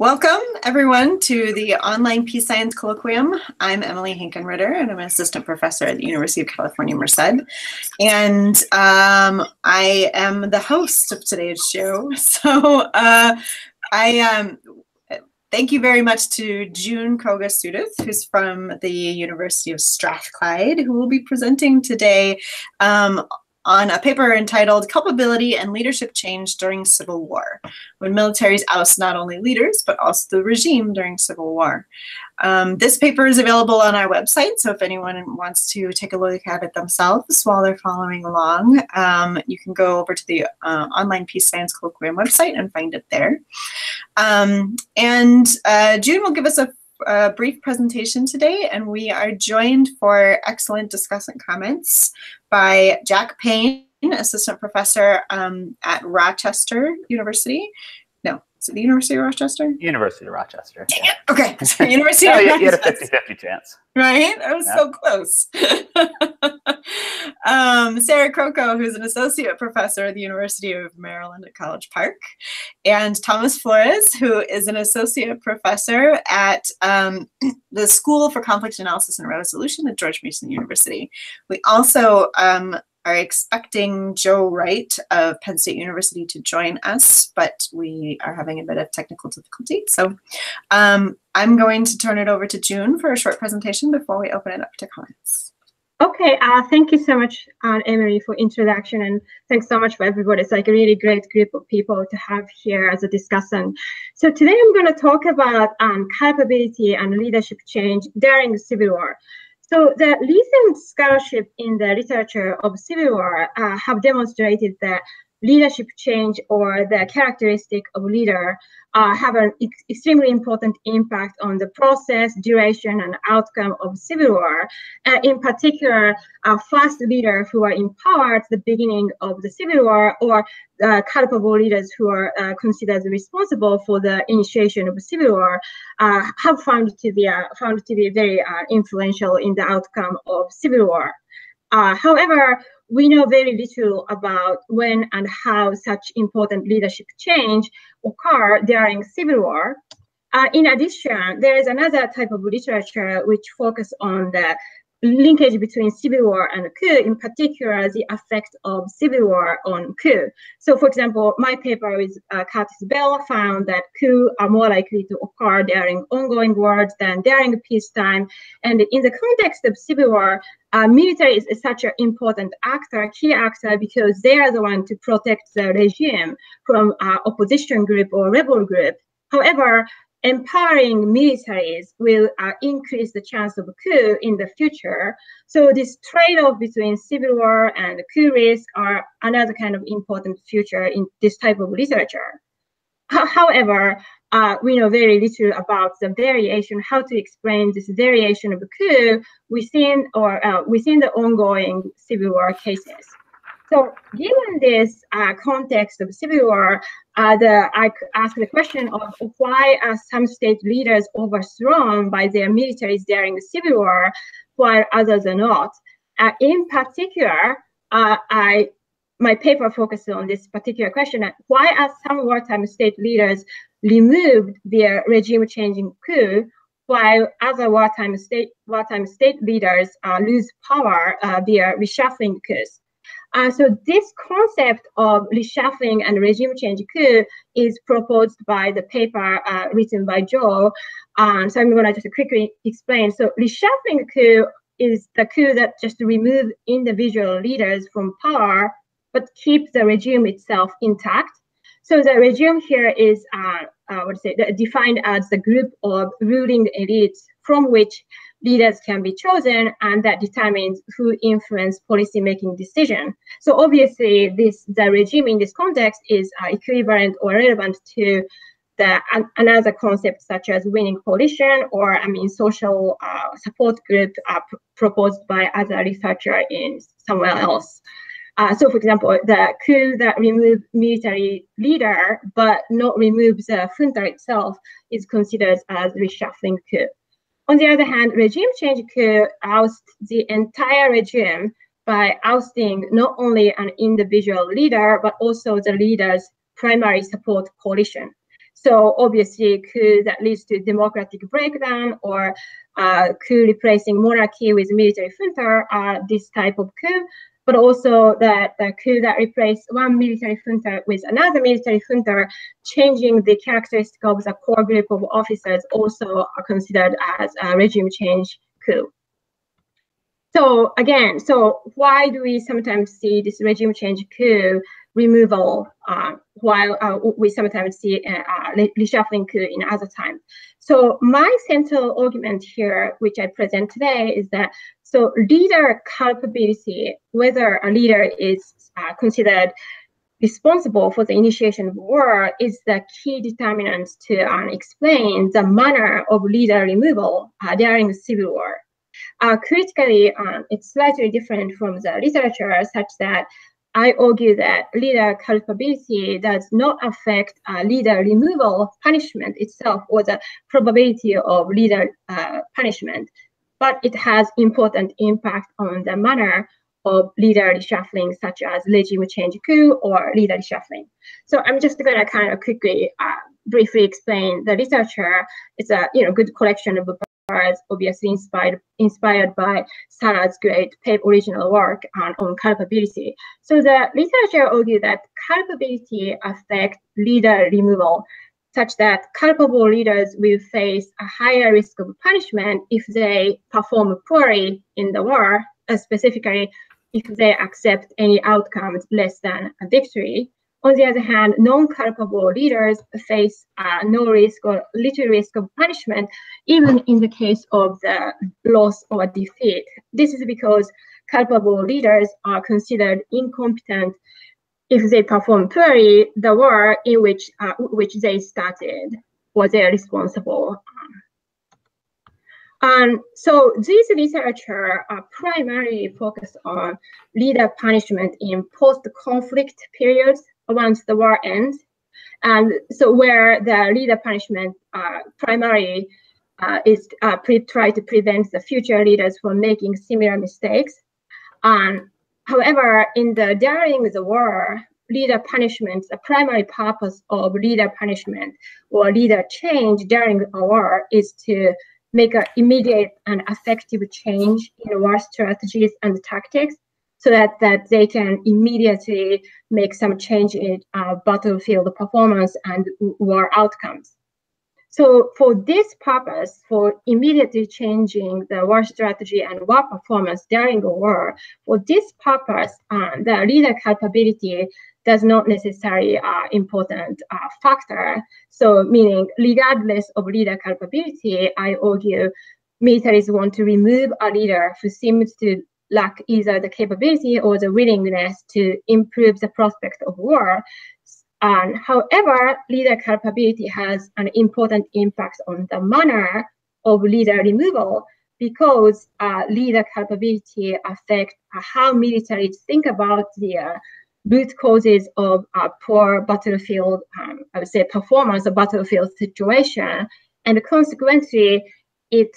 Welcome, everyone, to the online Peace Science Colloquium. I'm Emily Ritter, and I'm an assistant professor at the University of California, Merced. And I am the host of today's show. So thank you very much to June Koga Sudduth, who's from the University of Strathclyde, who will be presenting today on a paper entitled Culpability and Leadership Change During Civil War, when militaries oust not only leaders, but also the regime during civil war. This paper is available on our website, so if anyone wants to take a look at it themselves while they're following along, you can go over to the online Peace Science Colloquium website and find it there. June will give us a brief presentation today, and we are joined for excellent discussant comments by Jack Paine, assistant professor at Rochester University. No, is it the University of Rochester? University of Rochester. Dang it. Okay, so University of Rochester. You had a 50-50 chance. Right? I was so close. Sarah Croco, who's an associate professor at the University of Maryland at College Park, and Thomas Flores, who is an associate professor at the School for Conflict Analysis and Resolution at George Mason University. We also are expecting Joe Wright of Penn State University to join us, but we are having a bit of technical difficulty. So I'm going to turn it over to June for a short presentation before we open it up to comments. Okay, thank you so much, Emily, for introduction, and thanks so much for everybody. It's like a really great group of people to have here as a discussion. So today I'm going to talk about culpability and leadership change during the Civil War. So the recent scholarship in the literature of Civil War have demonstrated that leadership change or the characteristic of leader have an extremely important impact on the process, duration, and outcome of civil war. In particular, first leaders who are in power at the beginning of the civil war, or culpable leaders who are considered responsible for the initiation of civil war, have found to be very influential in the outcome of civil war. However, we know very little about when and how such important leadership change occur during civil war. In addition, there is another type of literature which focus on the linkage between civil war and coup, in particular the effect of civil war on coup. So, for example, my paper with Curtis Bell found that coups are more likely to occur during ongoing wars than during peacetime. And in the context of civil war, military is such an important actor, key actor, because they are the one to protect the regime from opposition group or rebel group. However, empowering militaries will increase the chance of a coup in the future. So this trade-off between civil war and coup risk are another kind of important feature in this type of literature. However, we know very little about the variation, how to explain this variation of a coup within the ongoing civil war cases. So given this context of civil war, I asked the question of why are some state leaders overthrown by their militaries during the civil war, while others are not? In particular, my paper focuses on this particular question: why are some wartime state leaders removed via regime-changing coup, while other wartime state leaders lose power via reshuffling coups? So this concept of reshuffling and regime change coup is proposed by the paper written by Joe. So I'm going to just quickly explain. So reshuffling coup is the coup that just removes individual leaders from power, but keeps the regime itself intact. So the regime here is defined as the group of ruling elites from which leaders can be chosen, and that determines who influence policy-making decision. So obviously, the regime in this context is equivalent or relevant to another concept such as winning coalition, or social support group proposed by other researcher in somewhere else. So, for example, the coup that removes military leader but not removes the junta itself is considered as reshuffling coup. On the other hand, regime change coup ousts the entire regime by ousting not only an individual leader, but also the leader's primary support coalition. So obviously, coup that leads to democratic breakdown, or coup replacing monarchy with military junta are this type of coup. But also that the coup that replaced one military junta with another military junta, changing the characteristic of the core group of officers, also are considered as a regime change coup. So again, so why do we sometimes see this regime change coup removal while we sometimes see reshuffling coup in other times? So my central argument here, which I present today, is that so leader culpability, whether a leader is considered responsible for the initiation of war, is the key determinant to explain the manner of leader removal during the Civil War. Critically, it's slightly different from the literature, such that I argue that leader culpability does not affect leader removal punishment itself or the probability of leader punishment, but it has important impact on the manner of leader reshuffling, such as regime change coup or leader reshuffling. So I'm just going to kind of quickly, briefly explain the literature. It's a good collection of obviously inspired by Sarah's great original work on culpability. So the literature argues that culpability affects leader removal, such that culpable leaders will face a higher risk of punishment if they perform poorly in the war, specifically if they accept any outcomes less than a victory. On the other hand, non-culpable leaders face no risk or little risk of punishment, even in the case of the loss or defeat. This is because culpable leaders are considered incompetent if they perform poorly the war in which they started or they are responsible. So this literature primarily focused on leader punishment in post-conflict periods once the war ends. And so where the leader punishment primarily is try to prevent the future leaders from making similar mistakes. However, during the war, leader punishment, the primary purpose of leader punishment or leader change during a war is to make an immediate and effective change in war strategies and tactics, so that they can immediately make some change in battlefield performance and war outcomes. So for this purpose, for immediately changing the war strategy and war performance during the war, for this purpose, the leader culpability does not necessarily important factor. So meaning, regardless of leader culpability, I argue militaries want to remove a leader who seems to lack either the capability or the willingness to improve the prospect of war. However, leader culpability has an important impact on the manner of leader removal, because leader culpability affects how militaries think about the root causes of poor battlefield, I would say, performance of battlefield situation, and consequently, it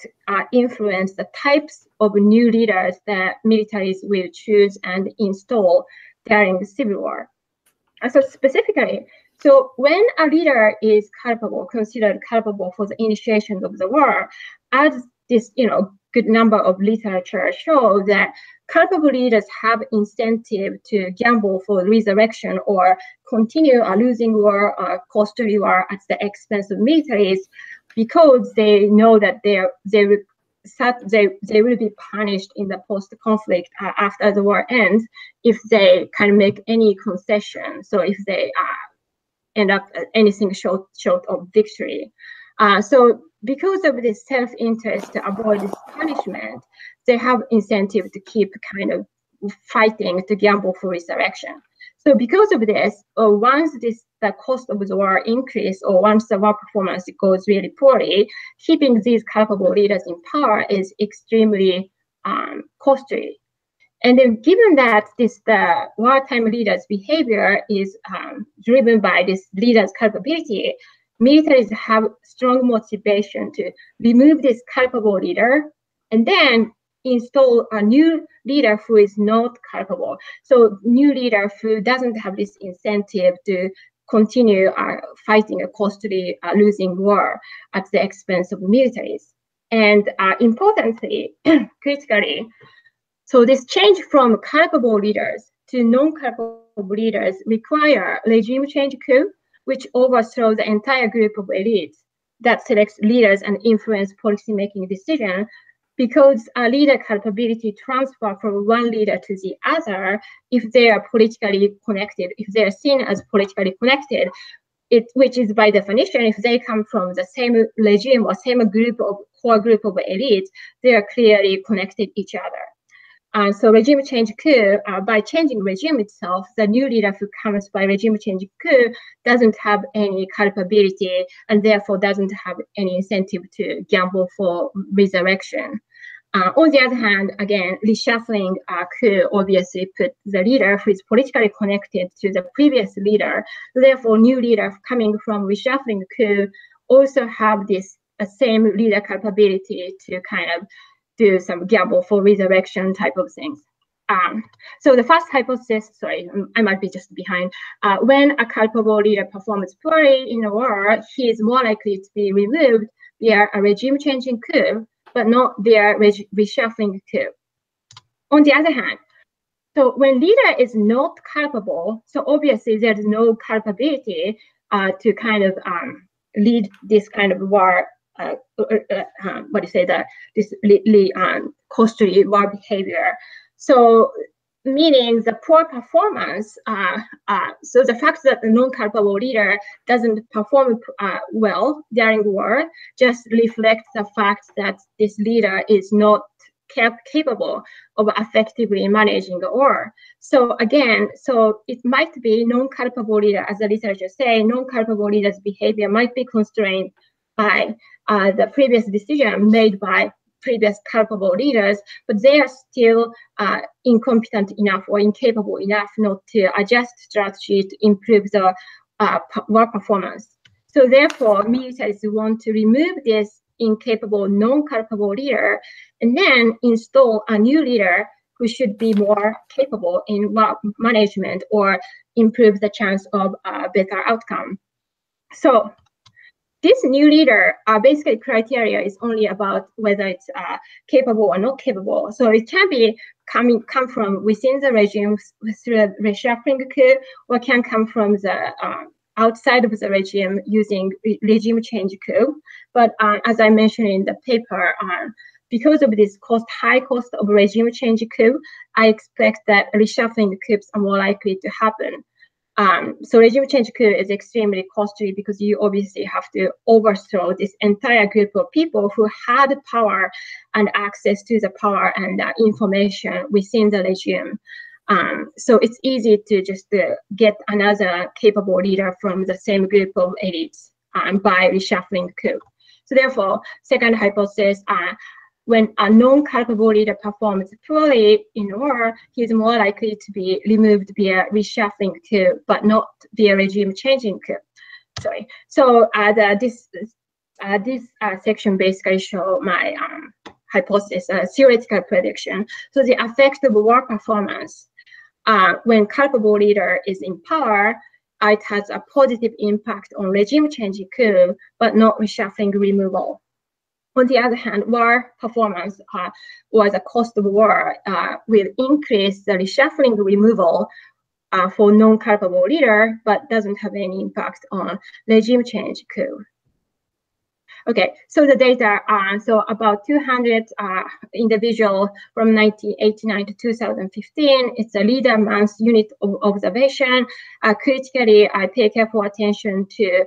influences the types of new leaders that militaries will choose and install during the Civil War. So specifically, so when a leader is culpable, considered culpable for the initiation of the war, as this good number of literature show that culpable leaders have incentive to gamble for resurrection or continue a losing war or costly war at the expense of militaries, because they know that they will be punished in the post-conflict after the war ends if they can make any concession. So if they end up anything short of victory. So because of this self-interest to avoid this punishment, they have incentive to keep kind of fighting to gamble for resurrection. So because of this, once the cost of the war increase, or once the war performance goes really poorly, keeping these culpable leaders in power is extremely costly. And then given that the wartime leaders' behavior is driven by this leader's culpability, militaries have strong motivation to remove this culpable leader and then install a new leader who is not culpable. So new leader who doesn't have this incentive to continue fighting a costly losing war at the expense of militaries. And importantly, critically, so this change from culpable leaders to non-culpable leaders require regime change coup, which overthrows the entire group of elites that selects leaders and influence policy-making decisions, because a leader culpability transfer from one leader to the other if they are politically connected, if they are seen as politically connected, which is by definition, if they come from the same regime or same core group of elites, they are clearly connected each other. So regime change coup, by changing regime itself, the new leader who comes by regime change coup doesn't have any culpability and therefore doesn't have any incentive to gamble for resurrection. On the other hand, again, reshuffling coup obviously put the leader who is politically connected to the previous leader. Therefore, new leader coming from reshuffling coup also have this same leader culpability to kind of do some gamble for resurrection type of things. So the first hypothesis, sorry, I might be just behind. When a culpable leader performs poorly in a war, he is more likely to be removed via a regime-changing coup, but not via reshuffling coup. On the other hand, so when leader is not culpable, so obviously there's no culpability to kind of lead this kind of war. This costly war behavior. So meaning the poor performance, so the fact that the non-culpable leader doesn't perform well during war just reflects the fact that this leader is not capable of effectively managing the war. So again, so it might be non-culpable leader, as the researchers say, non-culpable leader's behavior might be constrained by the previous decision made by previous culpable leaders, but they are still incompetent enough or incapable enough not to adjust strategy to improve the war performance. So therefore, militaries want to remove this incapable, non-culpable leader and then install a new leader who should be more capable in war management or improve the chance of a better outcome. So this new leader, basically criteria is only about whether it's capable or not capable. So it can be come from within the regime through a reshuffling coup, or can come from the outside of the regime using regime change coup. But as I mentioned in the paper, because of this high cost of regime change coup, I expect that reshuffling coups are more likely to happen. So regime change coup is extremely costly because you obviously have to overthrow this entire group of people who had power and access to the power and information within the regime. So it's easy to just get another capable leader from the same group of elites by reshuffling coup. So therefore, second hypothesis, when a non-culpable leader performs poorly in war, he is more likely to be removed via reshuffling coup, but not via regime-changing coup. Sorry. So this section basically shows my hypothesis, theoretical prediction. So the effect of war performance when culpable leader is in power, it has a positive impact on regime-changing coup, but not reshuffling removal. On the other hand, war performance or the cost of war will increase the reshuffling removal for non-culpable leader, but doesn't have any impact on regime change coup. Okay, so the data are so about 200 individuals from 1989 to 2015. It's a leader month unit of observation. Critically, I pay careful attention to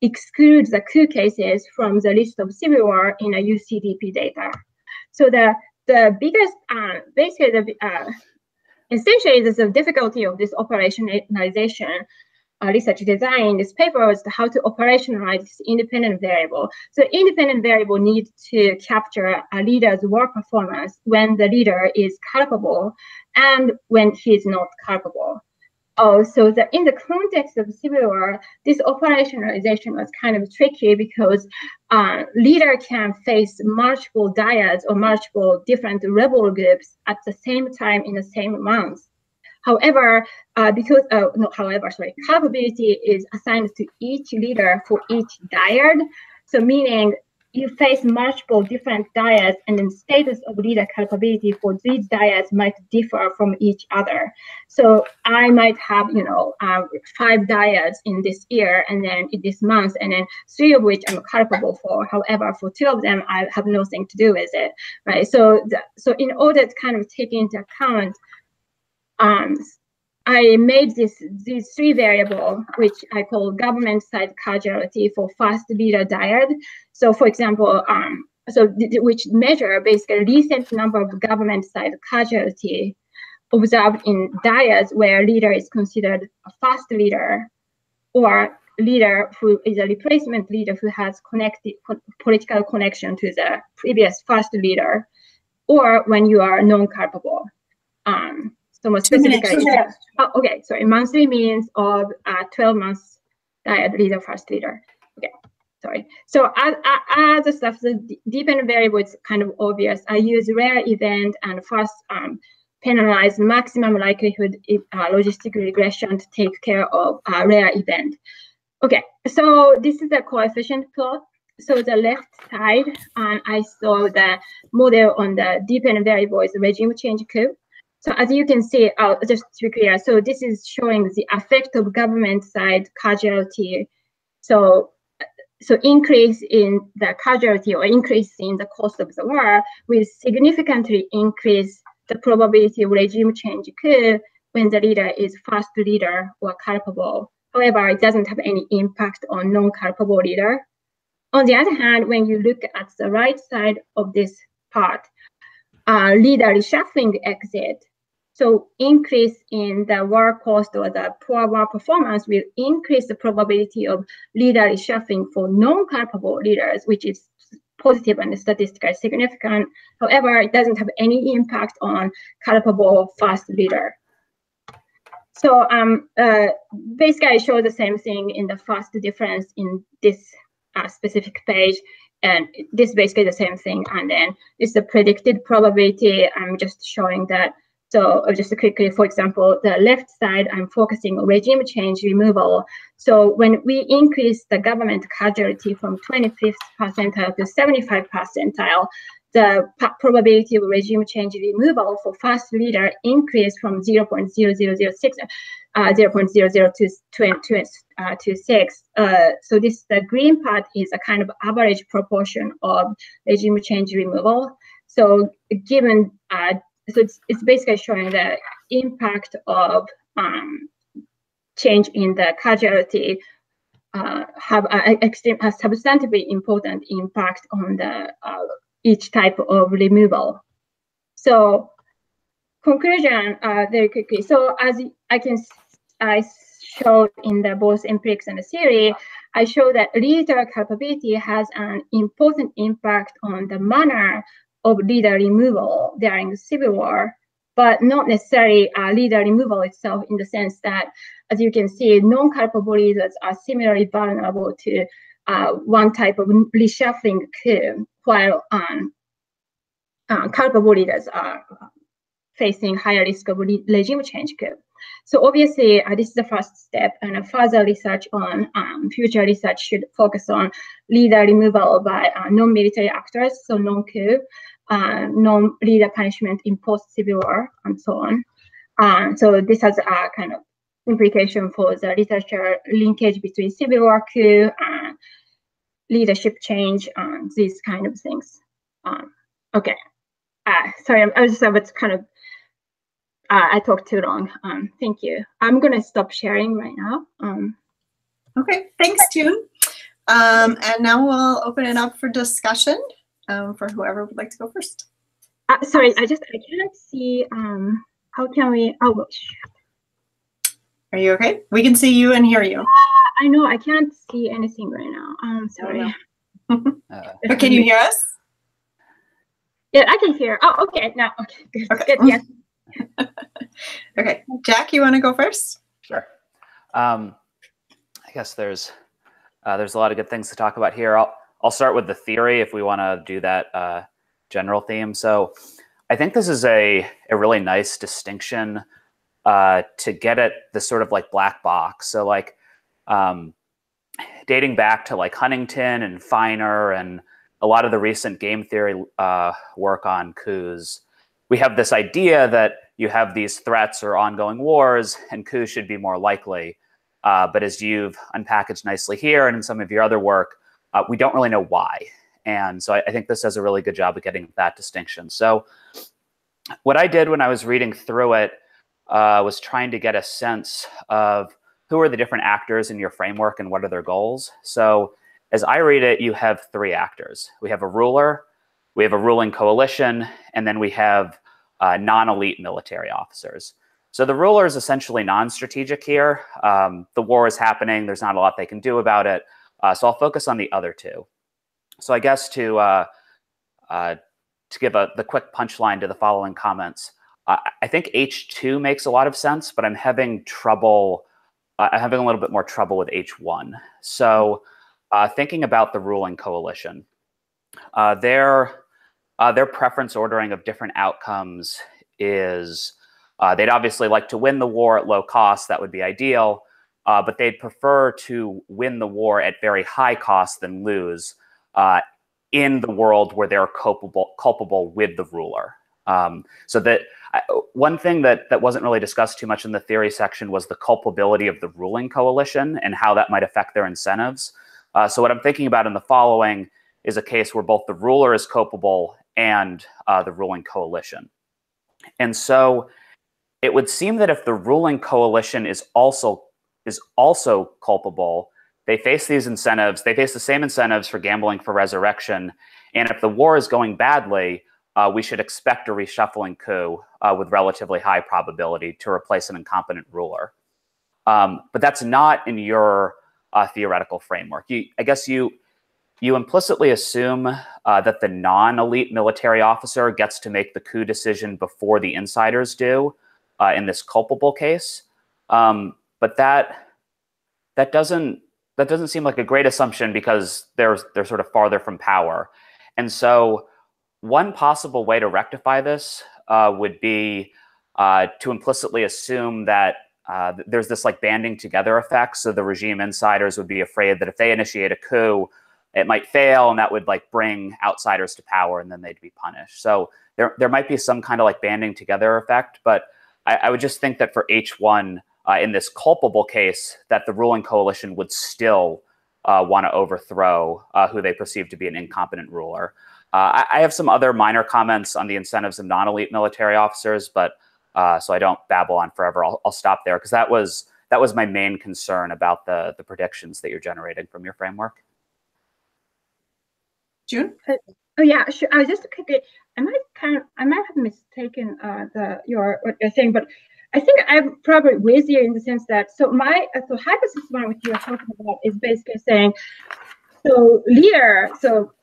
exclude the coup cases from the list of civil war in a UCDP data. So the biggest, basically, essentially, the difficulty of this operationalization research design in this paper was how to operationalize this independent variable. So independent variable needs to capture a leader's war performance when the leader is culpable and when he is not culpable. So in the context of civil war, this operationalization was kind of tricky because leader can face multiple dyads or multiple different rebel groups at the same time in the same month. However, culpability is assigned to each leader for each dyad. So meaning you face multiple different dyads, and then status of leader culpability for these dyads might differ from each other. So I might have, 5 dyads in this year and then in this month, and then 3 of which I'm culpable for. However, for 2 of them, I have nothing to do with it, right? So in order to kind of take into account, I made these 3 variables, which I call government side causality for first leader dyad. So for example, which measure basically recent number of government side causality observed in dyads where leader is considered a first leader, or leader who is a replacement leader who has political connection to the previous first leader, or when you are non-culpable. So more specifically, monthly means of 12 months dyad leader, first leader. Okay, sorry. So other stuff, the dependent variable is kind of obvious. I use rare event and first penalize maximum likelihood logistic regression to take care of a rare event. Okay, so this is the coefficient plot. So the left side, I saw the model on the dependent variable is regime change curve. So as you can see, just to be clear, so this is showing the effect of government side causality. So increase in the causality or increase in the cost of the war will significantly increase the probability of regime change curve when the leader is first leader or culpable. However, it doesn't have any impact on non-culpable leader. On the other hand, when you look at the right side of this part, leader reshuffling exit, so increase in the war cost or the poor war performance will increase the probability of leader reshuffling for non-culpable leaders, which is positive and statistically significant. However, it doesn't have any impact on culpable first leader. So basically, I show the same thing in the first difference in this specific page, and this is basically the same thing. And then it's the predicted probability. I'm just showing that. So just quickly, for example, the left side, I'm focusing on regime change removal. So when we increase the government causality from 25th percentile to 75th percentile, the probability of regime change removal for first leader increased from 0.0006, 0.0026. So this, the green part is a kind of average proportion of regime change removal. So given, so it's basically showing the impact of change in the causality have a substantively important impact on the each type of removal. So conclusion very quickly. So as I showed in the both empirics and the theory, I show that leader culpability has an important impact on the manner of leader removal during the Civil War, but not necessarily leader removal itself, in the sense that, as you can see, non-culpable leaders are similarly vulnerable to one type of reshuffling curve, while culpable leaders are facing higher risk of regime change curve. So obviously, this is the first step, and further research on future research should focus on leader removal by non-military actors, so non-coup, non-leader punishment in post-Civil War, and so on. So this has a kind of implication for the literature linkage between Civil War coup and leadership change, and these kind of things. Okay, sorry, I was just kind of, I talked too long. Thank you. I'm gonna stop sharing right now. Okay, thanks, June. And now we'll open it up for discussion for whoever would like to go first. Sorry, I can't see. How can we? Oh, are you okay? We can see you and hear you. I know I can't see anything right now. Sorry. But can you hear us? Yeah, I can hear. Oh, okay. Now, okay, good. Okay. Good, yes. Okay, Jack, you want to go first? Sure. I guess there's a lot of good things to talk about here. I'll start with the theory if we want to do that general theme. So I think this is a really nice distinction to get at the sort of like black box. So like dating back to like Huntington and Feiner and a lot of the recent game theory work on coups, we have this idea that you have these threats or ongoing wars and coups should be more likely. But as you've unpackaged nicely here and in some of your other work, we don't really know why. And so I think this does a really good job of getting that distinction. So what I did when I was reading through it was trying to get a sense of who are the different actors in your framework and what are their goals. So as I read it, you have three actors. We have a ruler, we have a ruling coalition, and then we have non-elite military officers. So the ruler is essentially non-strategic here. The war is happening. There's not a lot they can do about it. So I'll focus on the other two. So I guess to give the quick punchline to the following comments, I think H2 makes a lot of sense, but I'm having trouble. I'm having a little bit more trouble with H1. So thinking about the ruling coalition, their preference ordering of different outcomes is they'd obviously like to win the war at low cost. That would be ideal. But they'd prefer to win the war at very high cost than lose in the world where they're culpable with the ruler. So that one thing that wasn't really discussed too much in the theory section was the culpability of the ruling coalition and how that might affect their incentives. So what I'm thinking about in the following is a case where both the ruler is culpable and the ruling coalition. And so it would seem that if the ruling coalition is also culpable, they face these incentives, they face the same incentives for gambling for resurrection. And if the war is going badly, we should expect a reshuffling coup with relatively high probability to replace an incompetent ruler. But that's not in your theoretical framework. I guess you implicitly assume that the non-elite military officer gets to make the coup decision before the insiders do in this culpable case. But that doesn't seem like a great assumption because they're sort of farther from power. And so one possible way to rectify this would be to implicitly assume that there's this like banding together effect. So the regime insiders would be afraid that if they initiate a coup, it might fail, and that would like bring outsiders to power, and then they'd be punished. So there might be some kind of like banding together effect. But I would just think that for H1, in this culpable case, that the ruling coalition would still want to overthrow who they perceive to be an incompetent ruler. I have some other minor comments on the incentives of non-elite military officers, but so I don't babble on forever. I'll stop there because that was my main concern about the predictions that you're generating from your framework. June? Oh yeah, sure. I just quickly, I might have mistaken what you're saying, but I think I'm probably with you in the sense that so hypothesis one, which you're talking about, is basically saying so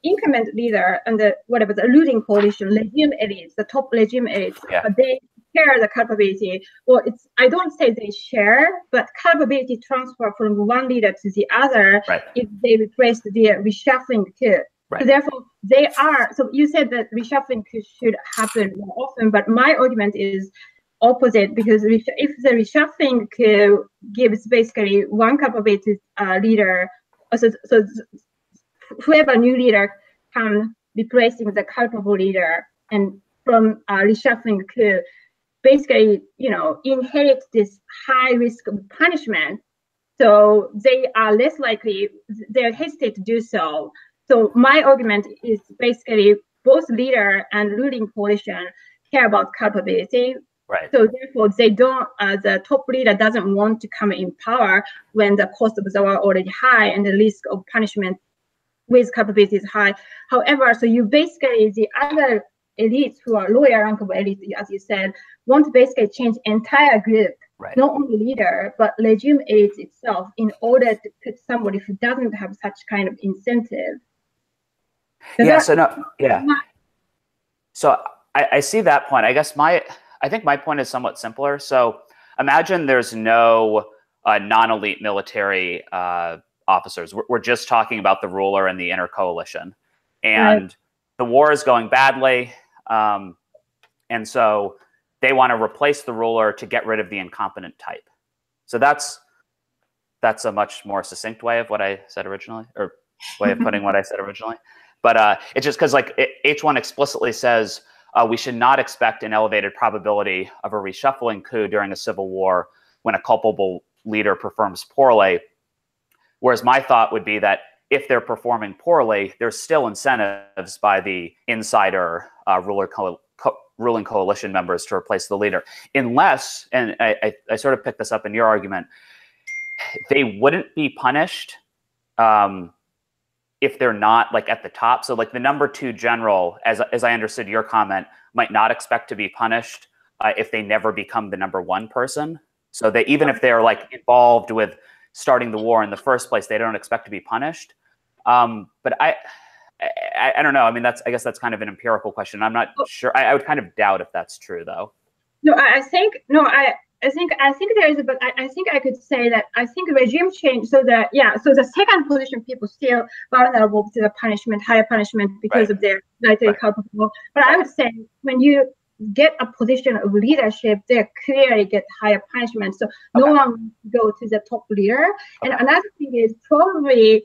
incumbent leader and the ruling coalition, regime elites, the top regime elites, they share the culpability. Well, I don't say they share, but culpability transfer from one leader to the other if they replace the reshuffling coup. Right. So therefore, they are. So you said that reshuffling should happen more often, but my argument is opposite because if the reshuffling coup gives basically one culpability leader, so whoever new leader can replacing the culpable leader, and from reshuffling coup, basically inherit this high risk of punishment. So they are less likely. They hesitate to do so. So my argument is basically both leader and ruling coalition care about culpability. Right. So therefore, they don't. The top leader doesn't want to come in power when the cost of the war already high and the risk of punishment with culpability is high. However, so you basically the other elites who are lower rankable elites, as you said, want to basically change entire group. Right. Not only leader, but regime elites itself, in order to put somebody who doesn't have such kind of incentive. So I see that point. I guess I think my point is somewhat simpler. So imagine there's no non-elite military officers. We're just talking about the ruler and the inner coalition, and the war is going badly. And so they want to replace the ruler to get rid of the incompetent type. So that's a much more succinct way of what I said originally, or way of putting what I said originally. But it's just because like H1 explicitly says we should not expect an elevated probability of a reshuffling coup during a civil war when a culpable leader performs poorly. Whereas my thought would be that if they're performing poorly, there's still incentives by the insider ruling coalition members to replace the leader. Unless, and I sort of picked this up in your argument, they wouldn't be punished if they're not like at the top. So like the number 2 general, as I understood your comment, might not expect to be punished if they never become the number 1 person. So that even if they're like involved with starting the war in the first place, they don't expect to be punished. But I don't know. I mean, I guess that's kind of an empirical question. I'm not sure. I would kind of doubt if that's true, though. No, I think there is, but I think I could say that I think regime change. So the second position people still vulnerable to the punishment, higher punishment because of their military culpable. But I would say when you get a position of leadership, they clearly get higher punishment. So no one will go to the top leader. And another thing is probably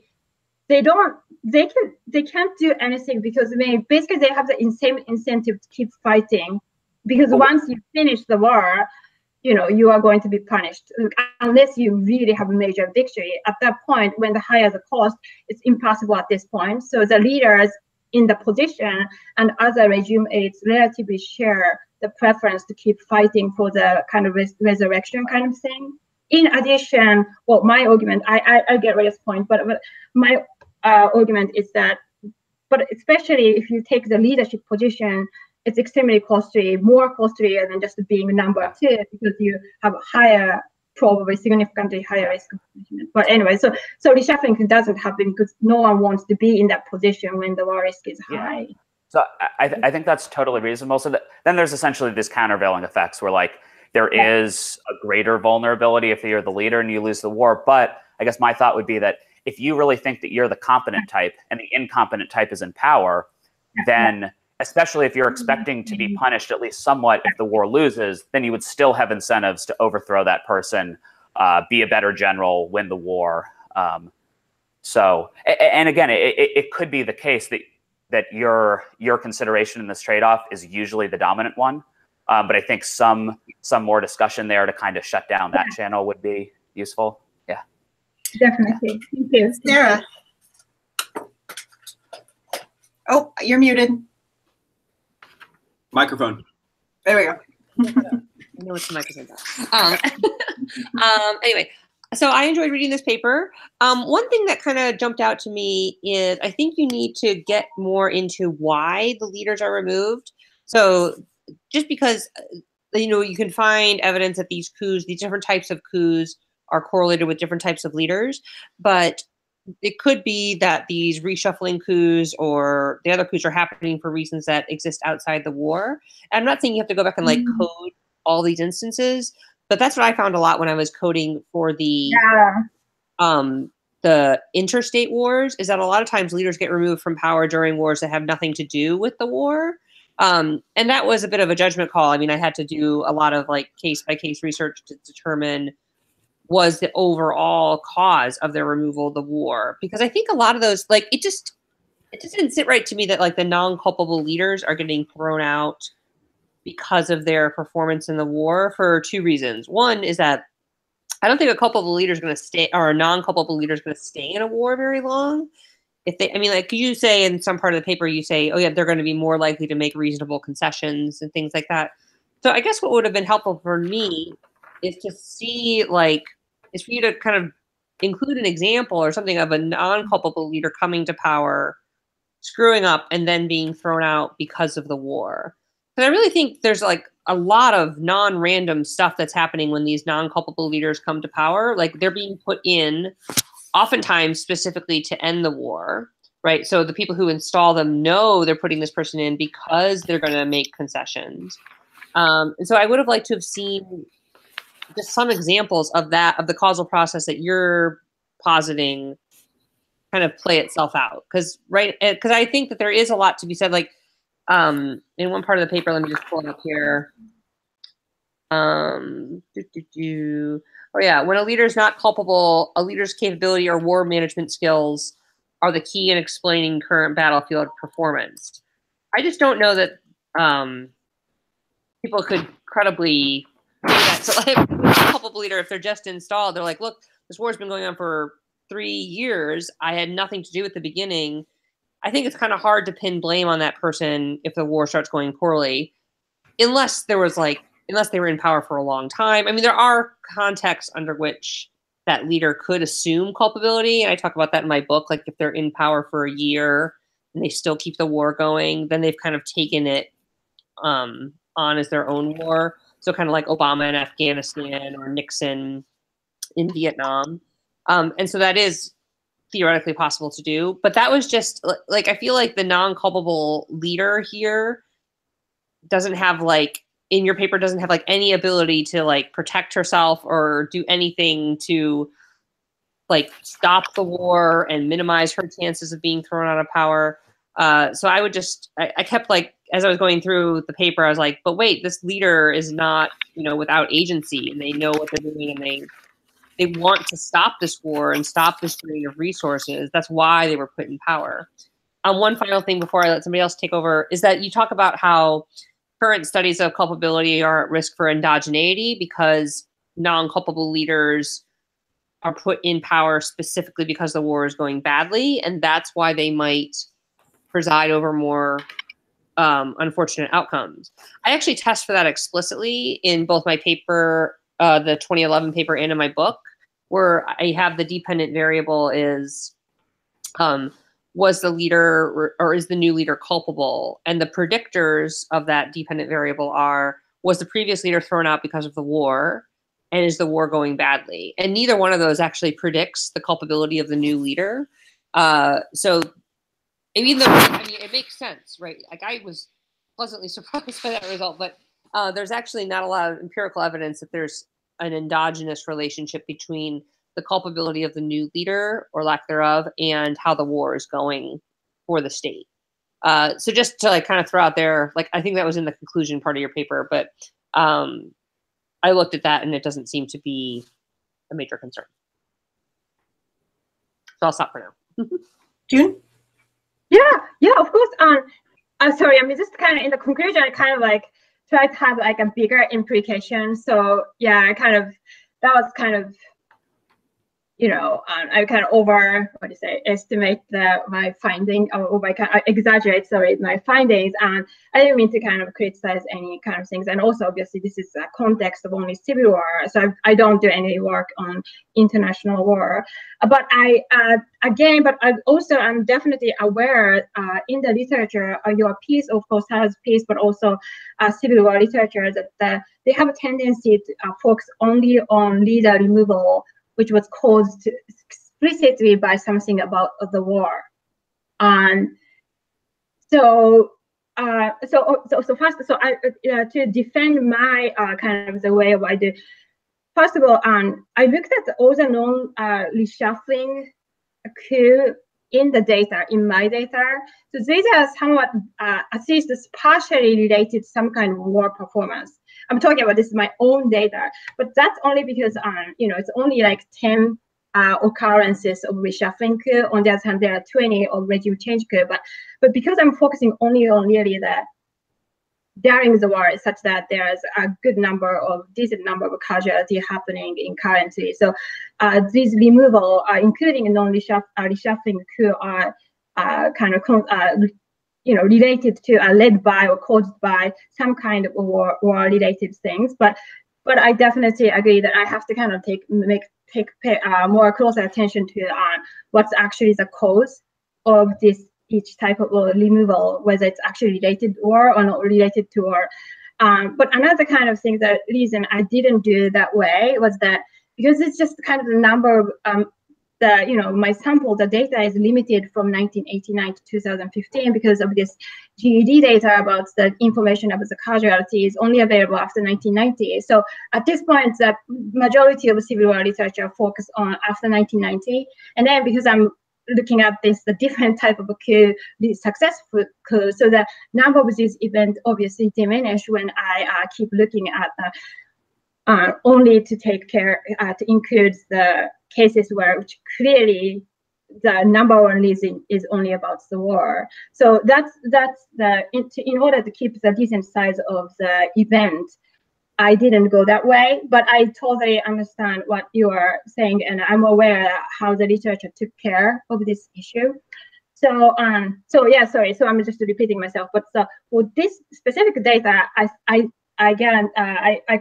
they can't do anything because basically they have the same incentive to keep fighting, because once you finish the war, you are going to be punished unless you really have a major victory. At that point, when the higher the cost, it's impossible at this point. So the leaders in the position and other regime aides relatively share the preference to keep fighting for the kind of resurrection kind of thing. In addition, well, my argument, I get Ray's point, but my argument is that, but especially if you take the leadership position, it's extremely costly, more costly than just being number 2, because you have higher, probably significantly higher risk of punishment. But anyway, so reshuffling doesn't happen because no one wants to be in that position when the war risk is high. So I think that's totally reasonable. So then there's essentially this countervailing effects where like there is a greater vulnerability if you're the leader and you lose the war. But I guess my thought would be that if you really think that you're the competent type and the incompetent type is in power, then especially if you're expecting to be punished at least somewhat if the war loses, then you would still have incentives to overthrow that person, be a better general, win the war. So, and again, it could be the case that your consideration in this trade-off is usually the dominant one. But I think some more discussion there to kind of shut down that channel would be useful. Yeah. Definitely. Thank you. Sarah. Oh, you're muted. Microphone. There we go. No, it's the microphone. Anyway, so I enjoyed reading this paper. One thing that kind of jumped out to me is I think you need to get more into why the leaders are removed. So just because, you can find evidence that these coups, these different types of coups are correlated with different types of leaders, but it could be that these reshuffling coups or the other coups are happening for reasons that exist outside the war. And I'm not saying you have to go back and code all these instances, but that's what I found a lot when I was coding for the interstate wars, is that a lot of times leaders get removed from power during wars that have nothing to do with the war. And that was a bit of a judgment call. I mean, I had to do a lot of case by case research to determine was the overall cause of their removal the war, because I think a lot of those, it just didn't sit right to me that the non-culpable leaders are getting thrown out because of their performance in the war for 2 reasons. One is that I don't think a culpable leader is going to stay, or a non-culpable leader is going to stay in a war very long. If they, you say in some part of the paper, you say, oh yeah, they're going to be more likely to make reasonable concessions and things like that. So I guess what would have been helpful for me is to see, is for you to kind of include an example or something of a non-culpable leader coming to power, screwing up, and then being thrown out because of the war. But I really think there's a lot of non-random stuff that's happening when these non-culpable leaders come to power. They're being put in oftentimes specifically to end the war, right? So the people who install them know they're putting this person in because they're going to make concessions. And so I would have liked to have seen just some examples of that, of the causal process that you're positing kind of play itself out. Because I think that there is a lot to be said. In one part of the paper, let me just pull it up here. Oh yeah, when a leader is not culpable, a leader's capability or war management skills are the key in explaining current battlefield performance. I just don't know that people could credibly do that. So like, a culpable leader, if they're just installed, they're like, look, this war's been going on for 3 years. I had nothing to do at the beginning. I think it's kind of hard to pin blame on that person if the war starts going poorly, unless they were in power for a long time. I mean, there are contexts under which that leader could assume culpability, and I talk about that in my book. Like if they're in power for a year and they still keep the war going, then they've kind of taken it on as their own war. So kind of like Obama in Afghanistan or Nixon in Vietnam. And so that is theoretically possible to do. But that was just like, I feel like the non-culpable leader here doesn't have like, in your paper, doesn't have like any ability to like protect herself or do anything to like stop the war and minimize her chances of being thrown out of power. So I would just, I kept like, as I was going through the paper, I was like, but wait, this leader is not, without agency, and they know what they're doing, and they want to stop this war and stop this drain of resources. That's why they were put in power. One final thing before I let somebody else take over is that you talk about how current studies of culpability are at risk for endogeneity because non-culpable leaders are put in power specifically because the war is going badly, and that's why they might preside over more unfortunate outcomes. I actually test for that explicitly in both my paper, the 2011 paper, and in my book, where I have the dependent variable is, was the leader or is the new leader culpable? And the predictors of that dependent variable are, was the previous leader thrown out because of the war? And is the war going badly? And neither one of those actually predicts the culpability of the new leader. So even though, it makes sense, right? Like I was pleasantly surprised by that result, but there's actually not a lot of empirical evidence that there's an endogenous relationship between the culpability of the new leader or lack thereof and how the war is going for the state. So just to like kind of throw out there, like I think that was in the conclusion part of your paper, but I looked at that and it doesn't seem to be a major concern. So I'll stop for now. June? Yeah, of course. Sorry, just kind of in the conclusion, I kind of like try to have like a bigger implication. So yeah, that was kind of, I kind of estimate my finding, or I kind of exaggerate, my findings. And I didn't mean to kind of criticize any kind of things. And also, obviously, this is a context of only civil war. So I don't do any work on international war. But I'm definitely aware in the literature, your piece, of course, has piece, but also civil war literature that they have a tendency to focus only on leader removal, which was caused explicitly by something about the war. So first, to defend my kind of the way I do. First of all, I looked at all the non-reshuffling coup in the data, in my data. So these are somewhat, at least partially related to some kind of war performance. I'm talking about this is my own data, but that's only because, it's only like 10 occurrences of reshuffling coup. On the other hand, there are 20 of regime change coup. But because I'm focusing only on really during the war, such that there's a decent number of casualty happening in currently. So these removal, including non-reshuffling coup, are kind of related to, led by or caused by some kind of war-related things. But I definitely agree that I have to kind of pay more closer attention to what's actually the cause of each type of removal, whether it's actually related or not related to war. But another kind of thing, the reason I didn't do that way was that because it's just kind of the number of my sample, the data is limited from 1989 to 2015 because of this GED data about the information about the casualty is only available after 1990. So at this point, the majority of civil war literature focus on after 1990. And then because I'm looking at the different type of coup, the successful coup, so the number of these events obviously diminish when I keep looking at only to take care to include the cases which clearly the number one reason is only about the war. So that's in order to keep the decent size of the event, I didn't go that way, but I totally understand what you are saying, and I'm aware how the researcher took care of this issue. So yeah, sorry. So I'm just repeating myself, but so for this specific data, I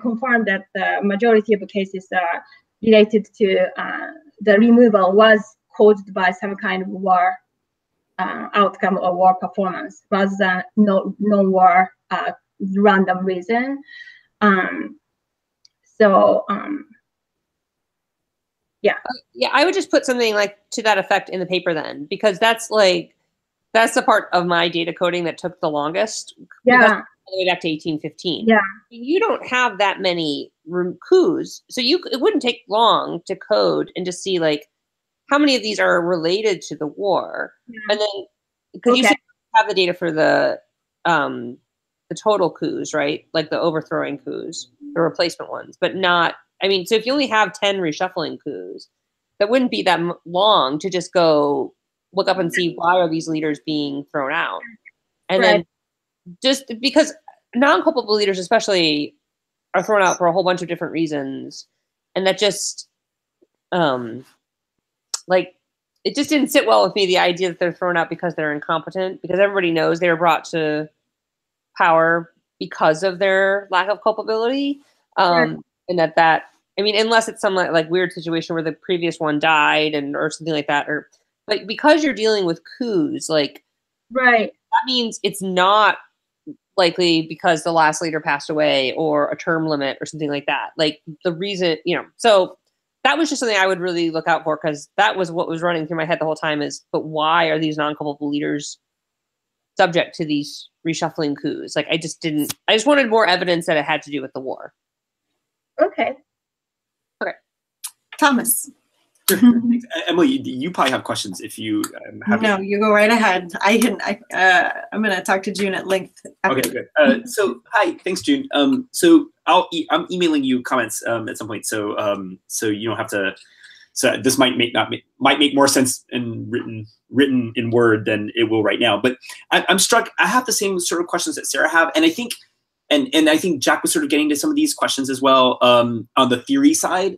confirm that the majority of the cases are related to the removal was caused by some kind of war outcome or war performance rather than non-war random reason. Yeah. Yeah, I would just put something like to that effect in the paper then, because that's the part of my data coding that took the longest. Yeah. All the way back to 1815. Yeah. You don't have that many coups, so it wouldn't take long to code and just see like how many of these are related to the war, and then because you should have the data for the total coups, right? Like the overthrowing coups, the replacement ones, but not. I mean, so if you only have 10 reshuffling coups, that wouldn't be that long to just go look up and see why are these leaders being thrown out, and then just because non-culpable leaders especially are thrown out for a whole bunch of different reasons, and that just like it just didn't sit well with me, the idea that they're thrown out because they're incompetent, because everybody knows they were brought to power because of their lack of culpability, and that I mean, unless it's some like weird situation where the previous one died or something like that, or like because you're dealing with coups, like that means it's not likely because the last leader passed away or a term limit or something like that. Like the reason, so that was just something I would really look out for, because that was what was running through my head the whole time is, but why are these non-culpable leaders subject to these reshuffling coups? Like I just wanted more evidence that it had to do with the war. Okay. Thomas. Emily, you probably have questions if you have. No, you go right ahead. I'm going to talk to June at length. Okay, good. So hi, thanks, June. So I'm emailing you comments at some point, so you don't have to. So this might make more sense in written in Word than it will right now. But I'm struck. I have the same sort of questions that Sarah have, and I think. And I think Jack was sort of getting to some of these questions as well on the theory side.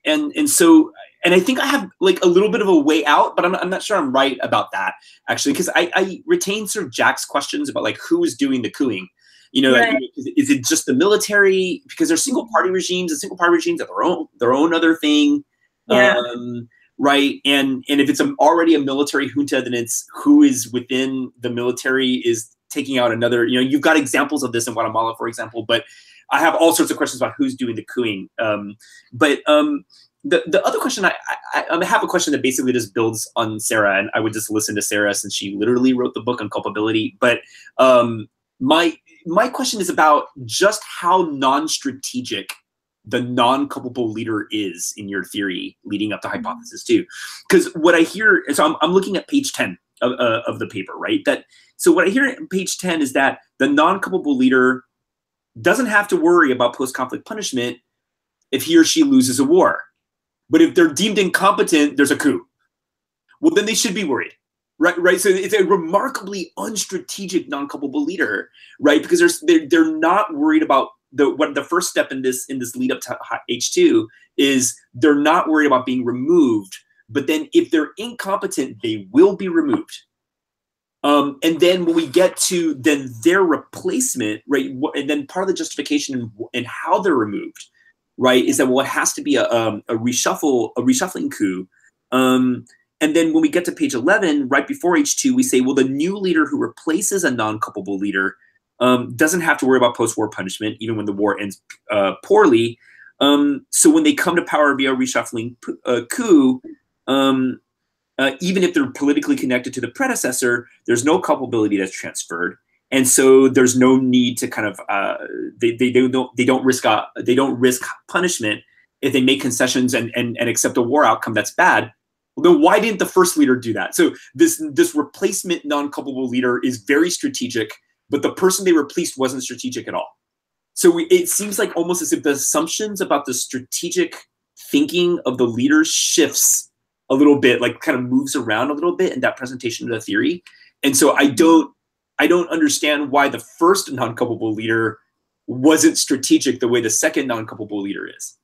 And so I think I have like a little bit of a way out, but I'm not sure I'm right about that actually, because I retain sort of Jack's questions about like who is doing the couing. Like, is it just the military? Because there's single party regimes, and single party regimes have their own other thing. Right. And if it's already a military junta, then it's who is within the military is taking out another, you've got examples of this in Guatemala, for example, but I have all sorts of questions about who's doing the couing. But the other question, I have a question that basically just builds on Sarah, and I would just listen to Sarah since she literally wrote the book on culpability. But my question is about just how non-strategic the non-culpable leader is in your theory leading up to hypothesis 2. Because what I hear, and so I'm looking at page 10 of the paper, right? So what I hear on page 10 is that the non-culpable leader doesn't have to worry about post-conflict punishment if he or she loses a war. But if they're deemed incompetent, there's a coup. Well, then they should be worried, right? So it's a remarkably unstrategic non-culpable leader, right? Because they're not worried about the first step in this lead up to H2 is they're not worried about being removed. But then if they're incompetent, they will be removed. And then when we get to then their replacement, right, and then part of the justification and how they're removed, right, is that it has to be a reshuffling coup. And then when we get to page 11, right before H2, we say, well, the new leader who replaces a non-culpable leader doesn't have to worry about post-war punishment, even when the war ends poorly. So when they come to power via reshuffling coup, even if they're politically connected to the predecessor, there's no culpability that's transferred, and so there's no need to kind of they don't risk punishment if they make concessions and accept a war outcome that's bad. Well, then why didn't the first leader do that? So this replacement non-culpable leader is very strategic, but the person they replaced wasn't strategic at all. So it seems like almost as if the assumptions about the strategic thinking of the leaders shifts a little bit, like kind of moves around a little bit in that presentation of the theory. And so I don't understand why the first non-culpable leader wasn't strategic the way the second non-culpable leader is.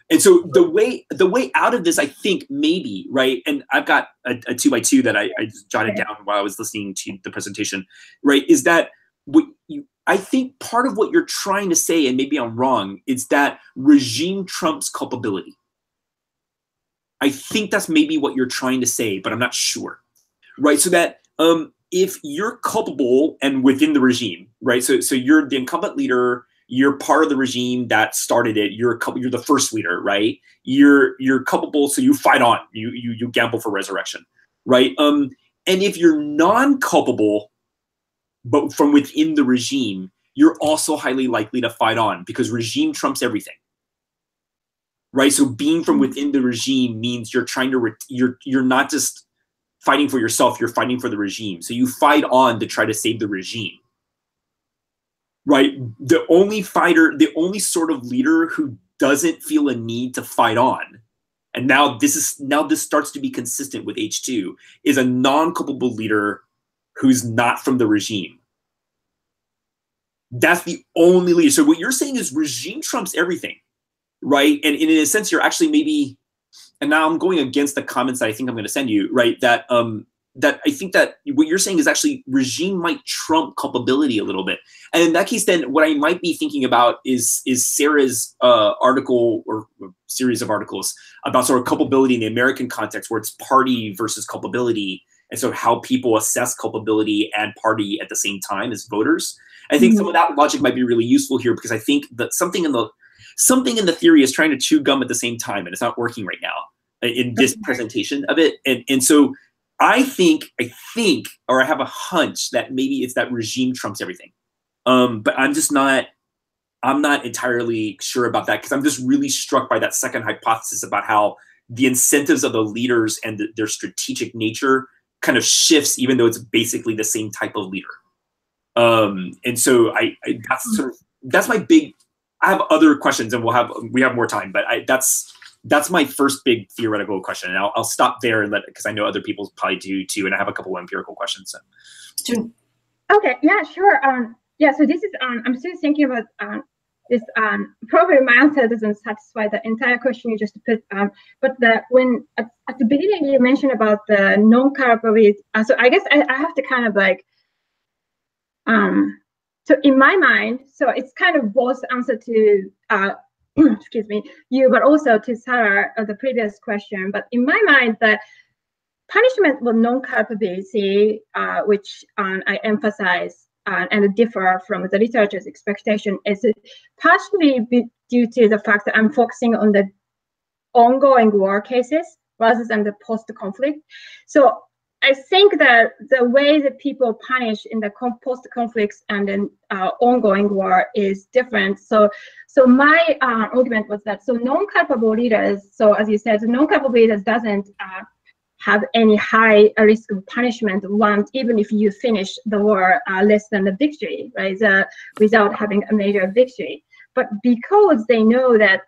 And so the way out of this, I think maybe, right, and I've got a 2x2 that I just jotted down while I was listening to the presentation, right, is that I think part of what you're trying to say, and maybe I'm wrong, is that regime trumps culpability. I think that's maybe what you're trying to say, but I'm not sure, right? So that if you're culpable and within the regime, right? So you're the incumbent leader, you're part of the regime that started it. You're the first leader, right? You're culpable, so you fight on. You gamble for resurrection, right? And if you're non-culpable, but from within the regime, you're also highly likely to fight on because regime trumps everything, right? So being from within the regime means you're trying to you're not just fighting for yourself, you're fighting for the regime. So you fight on to try to save the regime, right? The only sort of leader who doesn't feel a need to fight on, and now this starts to be consistent with H2, is a non-culpable leader who's not from the regime. That's the only leader. So what you're saying is regime trumps everything, right? And in a sense, you're actually maybe, and now I'm going against the comments that I think I'm going to send you, right? That that I think that what you're saying is actually regime might trump culpability a little bit. And in that case, then what I might be thinking about is Sarah's article or series of articles about sort of culpability in the American context, where it's party versus culpability, and so how people assess culpability and party at the same time as voters. I think some of that logic might be really useful here, because I think that something in the theory is trying to chew gum at the same time, and it's not working right now in this presentation of it. And so I think, or I have a hunch that maybe it's that regime trumps everything. But I'm not entirely sure about that, because I'm just really struck by that second hypothesis about how the incentives of the leaders and their strategic nature kind of shifts, even though it's basically the same type of leader. And so that's my big. I have other questions, and we have more time, but that's my first big theoretical question, and I'll stop there and because I know other people probably do too, and I have a couple of empirical questions. So. Okay, yeah, sure. Yeah, so this is I'm still thinking about this. Probably my answer doesn't satisfy the entire question you just put. But when at the beginning you mentioned about the non-culpability, so I guess I have to kind of like. So in my mind, so it's kind of both answer to excuse me, you, but also to Sarah, the previous question. But in my mind, the punishment for non-culpability, which I emphasize and differ from the literature's expectation, is partially due to the fact that I'm focusing on the ongoing war cases rather than the post-conflict. So I think that the way that people punish in the post-conflicts and then ongoing war is different. So my argument was that non-culpable leaders. So as you said, non-culpable leaders doesn't have any high risk of punishment once, even if you finish the war less than the victory, right? Without having a major victory. But because they know that.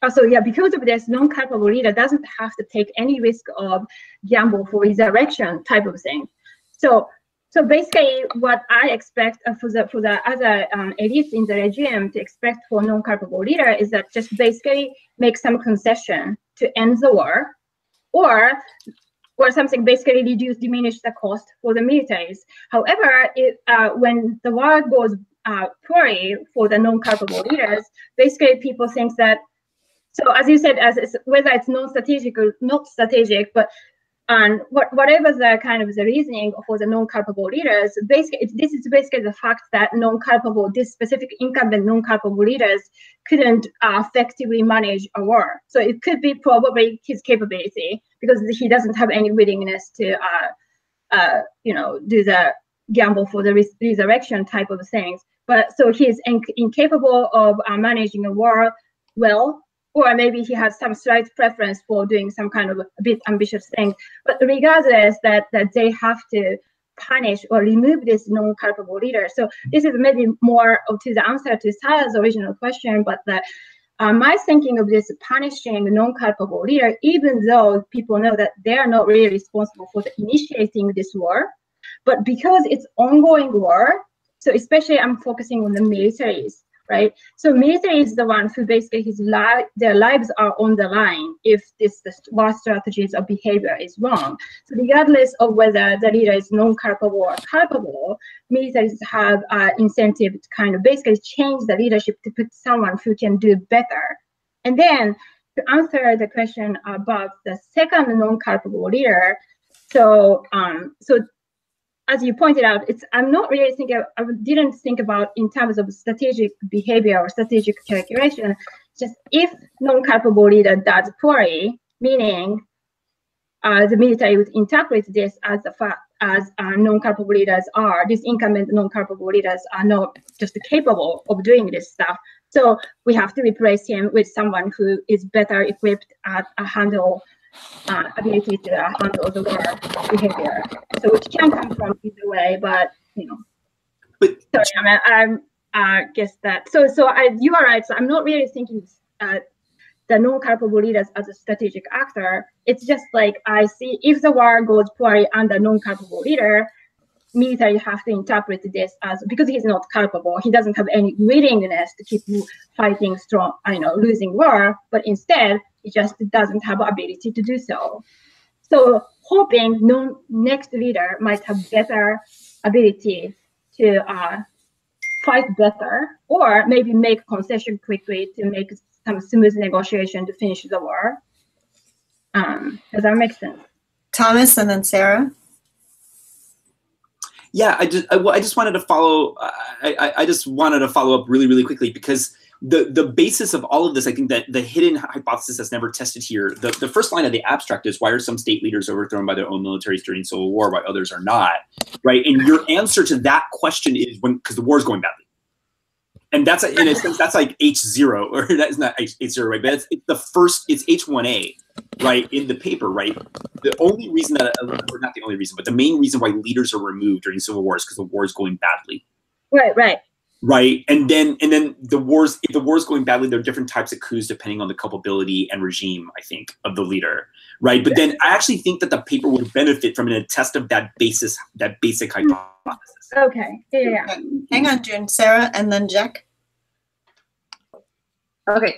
Because of this, non-culpable leader doesn't have to take any risk of gamble for resurrection type of thing. So basically, what I expect for the other elites in the regime to expect for non-culpable leader is that just basically make some concession to end the war, or something basically diminish the cost for the militaries. However, when the war goes poorly for the non-culpable leaders, basically people think that. So as you said, whether it's non-strategic or not strategic, but whatever the kind of the reasoning for the non-culpable leaders, basically this is basically the fact that this specific incumbent non-culpable leaders couldn't effectively manage a war. So it could be probably his capability, because he doesn't have any willingness to do the gamble for the resurrection type of things. But so he's incapable of managing a war well. Or maybe he has some slight preference for doing some kind of a bit ambitious thing. But regardless that they have to punish or remove this non-culpable leader. So this is maybe more to the answer to Sarah's original question, but my thinking of this punishing non-culpable leader, even though people know that they are not really responsible for initiating this war, but because it's ongoing war, so especially I'm focusing on the militaries, right? So military is the one who basically their lives are on the line if the war strategies or behavior is wrong. So regardless of whether the leader is non-culpable or culpable, militaries have incentive to kind of basically change the leadership to put someone who can do better. And then to answer the question about the second non-culpable leader, so as you pointed out, I'm not really thinking, I didn't think about in terms of strategic behavior or strategic calculation, just if non-culpable leader does poorly, meaning the military would interpret this as the fact as non-culpable leaders are, these incumbent non-culpable leaders are not just capable of doing this stuff. So we have to replace him with someone who is better equipped at ability to handle the war behavior. So which can come from either way, but you know. But sorry, I guess that. So you are right. So I'm not really thinking the non-culpable leaders as a strategic actor. It's just like I see if the war goes poorly under non-culpable leader, military have to interpret this as because he's not culpable, he doesn't have any willingness to keep fighting strong, losing war, but instead he just doesn't have ability to do so. So hoping next leader might have better ability to fight better, or maybe make concession quickly to make some smooth negotiation to finish the war. Does that make sense? Thomas and then Sarah. Yeah, I just wanted to follow. I just wanted to follow up really, really quickly because the basis of all of this, I think that the hidden hypothesis that's never tested here. The first line of the abstract is why are some state leaders overthrown by their own militaries during Civil War, while others are not, right? And your answer to that question is because the war is going badly, and that's in a sense that's like H0, or that's not H0, right? But it's the first, it's H1A. Right, in the paper, right? The only reason that, or not the only reason, but the main reason why leaders are removed during civil war is because the war is going badly. Right. And then the wars, if the war is going badly, there are different types of coups depending on the culpability and regime, I think, of the leader. Right. But then I actually think that the paper would benefit from a test of that basic hypothesis. Okay. Yeah. Hang on, June, Sarah, and then Jack. Okay.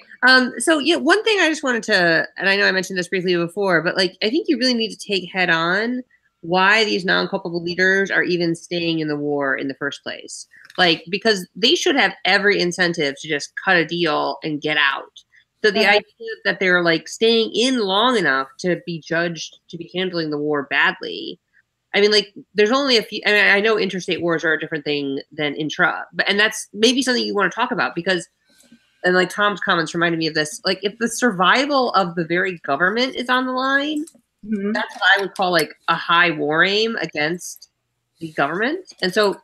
So yeah, one thing I just wanted to, and I know I mentioned this briefly before, but like, I think you really need to take head on why these non-culpable leaders are even staying in the war in the first place. Like, because they should have every incentive to just cut a deal and get out. So the idea that they're like staying in long enough to be judged to be handling the war badly. I mean, like, there's only a few, I mean, I know interstate wars are a different thing than intra, and that's maybe something you want to talk about because, and like Tom's comments reminded me of this, like if the survival of the very government is on the line, that's what I would call like a high war aim against the government. And so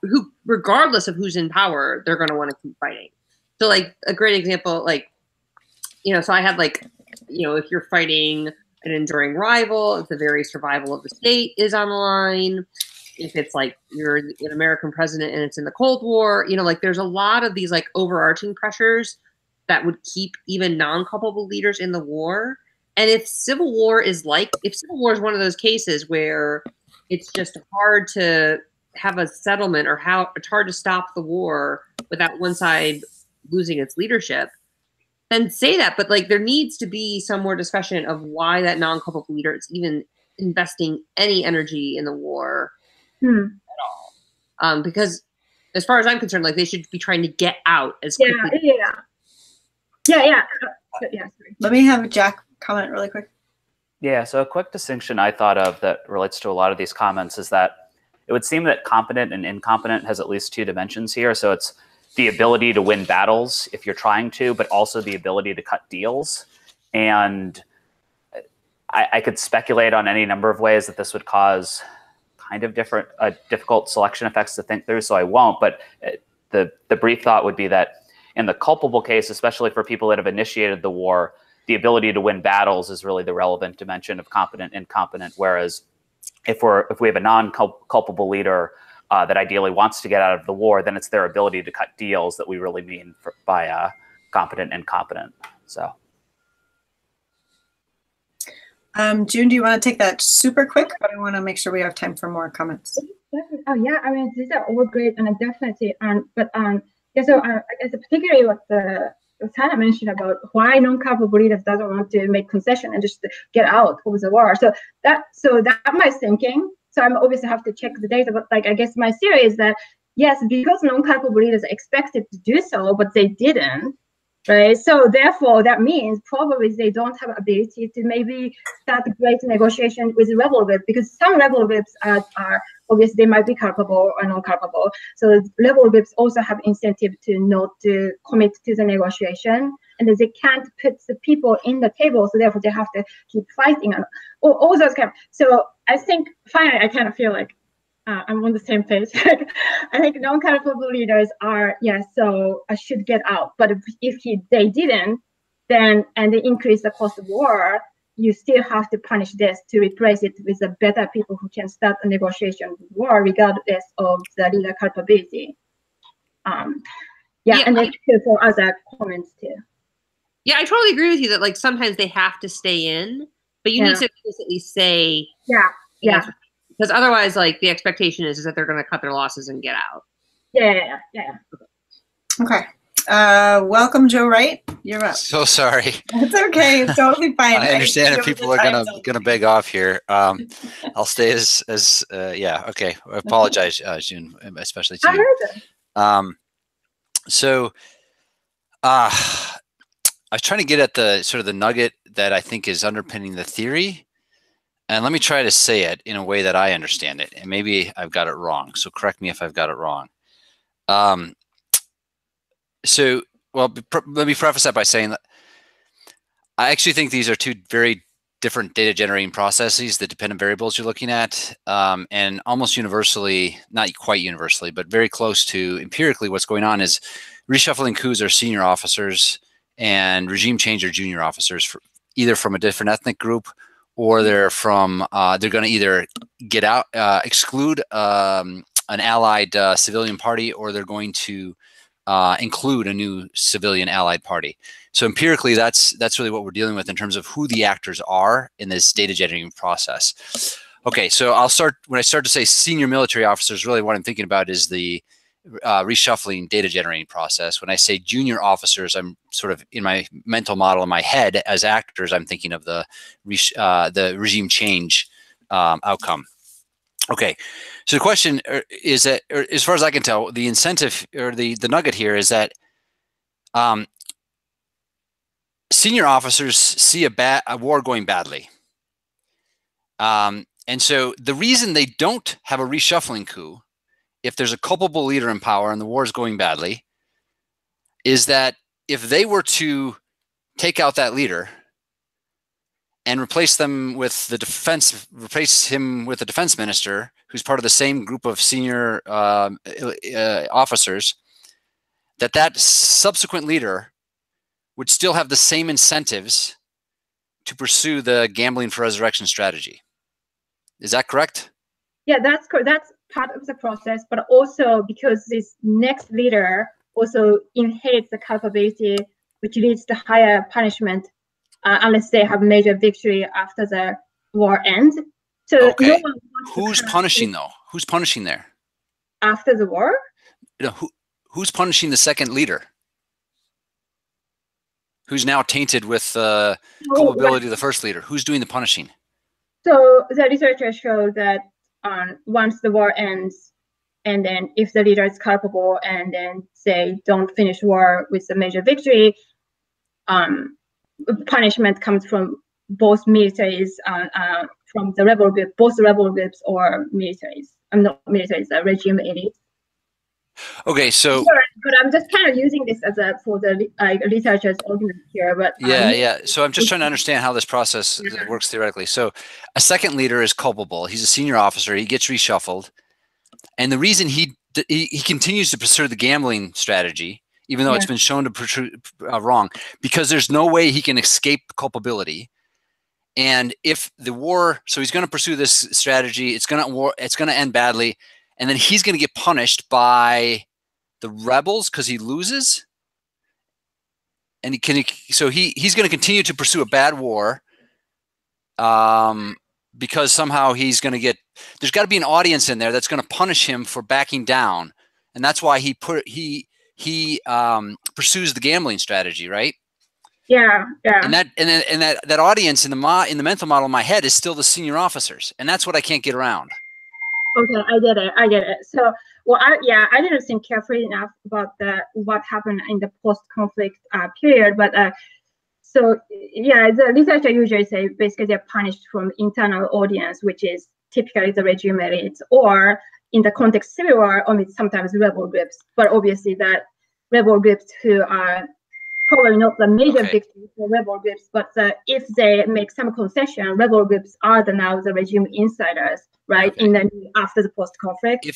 regardless of who's in power, they're going to want to keep fighting. So like a great example, like, so I had like, if you're fighting an enduring rival, if the very survival of the state is on the line, if it's like you're an American president and it's in the Cold War, like there's a lot of these like overarching pressures that would keep even non-culpable leaders in the war. And if Civil War is one of those cases where it's just hard to have a settlement or it's hard to stop the war without one side losing its leadership, then say that. But like there needs to be some more discussion of why that non-culpable leader is even investing any energy in the war at all. Because as far as I'm concerned, like they should be trying to get out as quickly. Yeah. Let me have Jack comment really quick. Yeah, so a quick distinction I thought of that relates to a lot of these comments is that it would seem that competent and incompetent has at least two dimensions here. So it's the ability to win battles if you're trying to, but also the ability to cut deals. And I could speculate on any number of ways that this would cause kind of difficult selection effects to think through, so I won't. But the brief thought would be that in the culpable case, especially for people that have initiated the war, the ability to win battles is really the relevant dimension of competent, incompetent, whereas if we have a non-culpable leader that ideally wants to get out of the war, then it's their ability to cut deals that we really mean by competent and competent. So. June, do you want to take that super quick? But I want to make sure we have time for more comments. Oh yeah, I mean these are all great, and I definitely yeah. So I guess particularly what Tana mentioned about why non-culpable leaders doesn't want to make concession and just get out of the war. So that my thinking. So I'm obviously have to check the data, but like I guess my theory is that yes, because non-culpable leaders expected to do so, but they didn't. Right, so therefore that means probably they don't have ability to maybe start a great negotiation with rebel groups, because some rebel groups are obviously they might be culpable or non-culpable. So rebel groups also have incentive to not to commit to the negotiation, and they can't put the people in the table, so therefore they have to keep fighting and all those kind. So I think finally I kind of feel like I'm on the same page. I think non-culpable leaders are, yes, so I should get out. But if they didn't, then, and they increase the cost of war, you still have to punish this to replace it with the better people who can start a negotiation with war regardless of the leader culpability. And then for other comments too. Yeah, I totally agree with you that like sometimes they have to stay in, but you need to explicitly say. Yeah. Because otherwise, like the expectation is that they're going to cut their losses and get out. Yeah. Okay. Welcome, Joe Wright. You're up. So sorry. It's okay. It's totally fine. I understand if people are gonna beg off here. I'll stay as yeah. Okay. I apologize, June, especially to you. So, I was trying to get at the sort of the nugget that I think is underpinning the theory. And let me try to say it in a way that I understand it. And maybe I've got it wrong. So correct me if I've got it wrong. Let me preface that by saying that I actually think these are two very different data generating processes, the dependent variables you're looking at. And almost universally, not quite universally, but very close to empirically what's going on is reshuffling coups are senior officers and regime change are junior officers, either from a different ethnic group, or they're from, they're going to either get out, exclude an allied civilian party, or they're going to include a new civilian allied party. So empirically, that's really what we're dealing with in terms of who the actors are in this data generating process. Okay, so when I start to say senior military officers, really what I'm thinking about is the reshuffling data generating process. When I say junior officers, I'm sort of in my mental model in my head as actors, I'm thinking of the regime change outcome. Okay, so the question is that, as far as I can tell, the incentive or the nugget here is that senior officers see a war going badly. And so the reason they don't have a reshuffling coup, if there's a culpable leader in power and the war is going badly, is that if they were to take out that leader and replace him with the defense minister, who's part of the same group of senior officers, that subsequent leader would still have the same incentives to pursue the gambling for resurrection strategy. Is that correct? Yeah, that's correct. That's part of the process, but also because this next leader also inherits the culpability, which leads to higher punishment unless they have major victory after the war ends. So okay. Who's punishing though? Who's punishing there? After the war? Who's punishing the second leader? Who's now tainted with the culpability of the first leader? Who's doing the punishing? So the researchers show that once the war ends, and then if the leader is culpable and then say don't finish war with a major victory, punishment comes from both militaries, from the rebel group, both the rebel groups or militaries. Not militaries, the regime elite. Okay, so but I'm just kind of using this as for the researchers' argument here. But yeah. So I'm just trying to understand how this process works theoretically. So a second leader is culpable. He's a senior officer. He gets reshuffled, and the reason he continues to pursue the gambling strategy, even though it's been shown to wrong, because there's no way he can escape culpability. And if the war, so he's going to pursue this strategy, it's going to end badly, and then he's going to get punished by the rebels because he loses. And he's going to continue to pursue a bad war, because somehow he's going to get. There's got to be an audience in there that's going to punish him for backing down, and that's why he pursues the gambling strategy, right? Yeah. And that audience in the mental model in my head is still the senior officers, and that's what I can't get around. Okay, I get it. So, well, I didn't think carefully enough about what happened in the post-conflict period, but so yeah, the researchers usually say basically they're punished from internal audience, which is typically the regime elites, or in the context of civil war, sometimes rebel groups, but obviously that rebel groups who are probably not the major victims for rebel groups, but if they make some concession, rebel groups are now the regime insiders, right? Okay. After the post-conflict,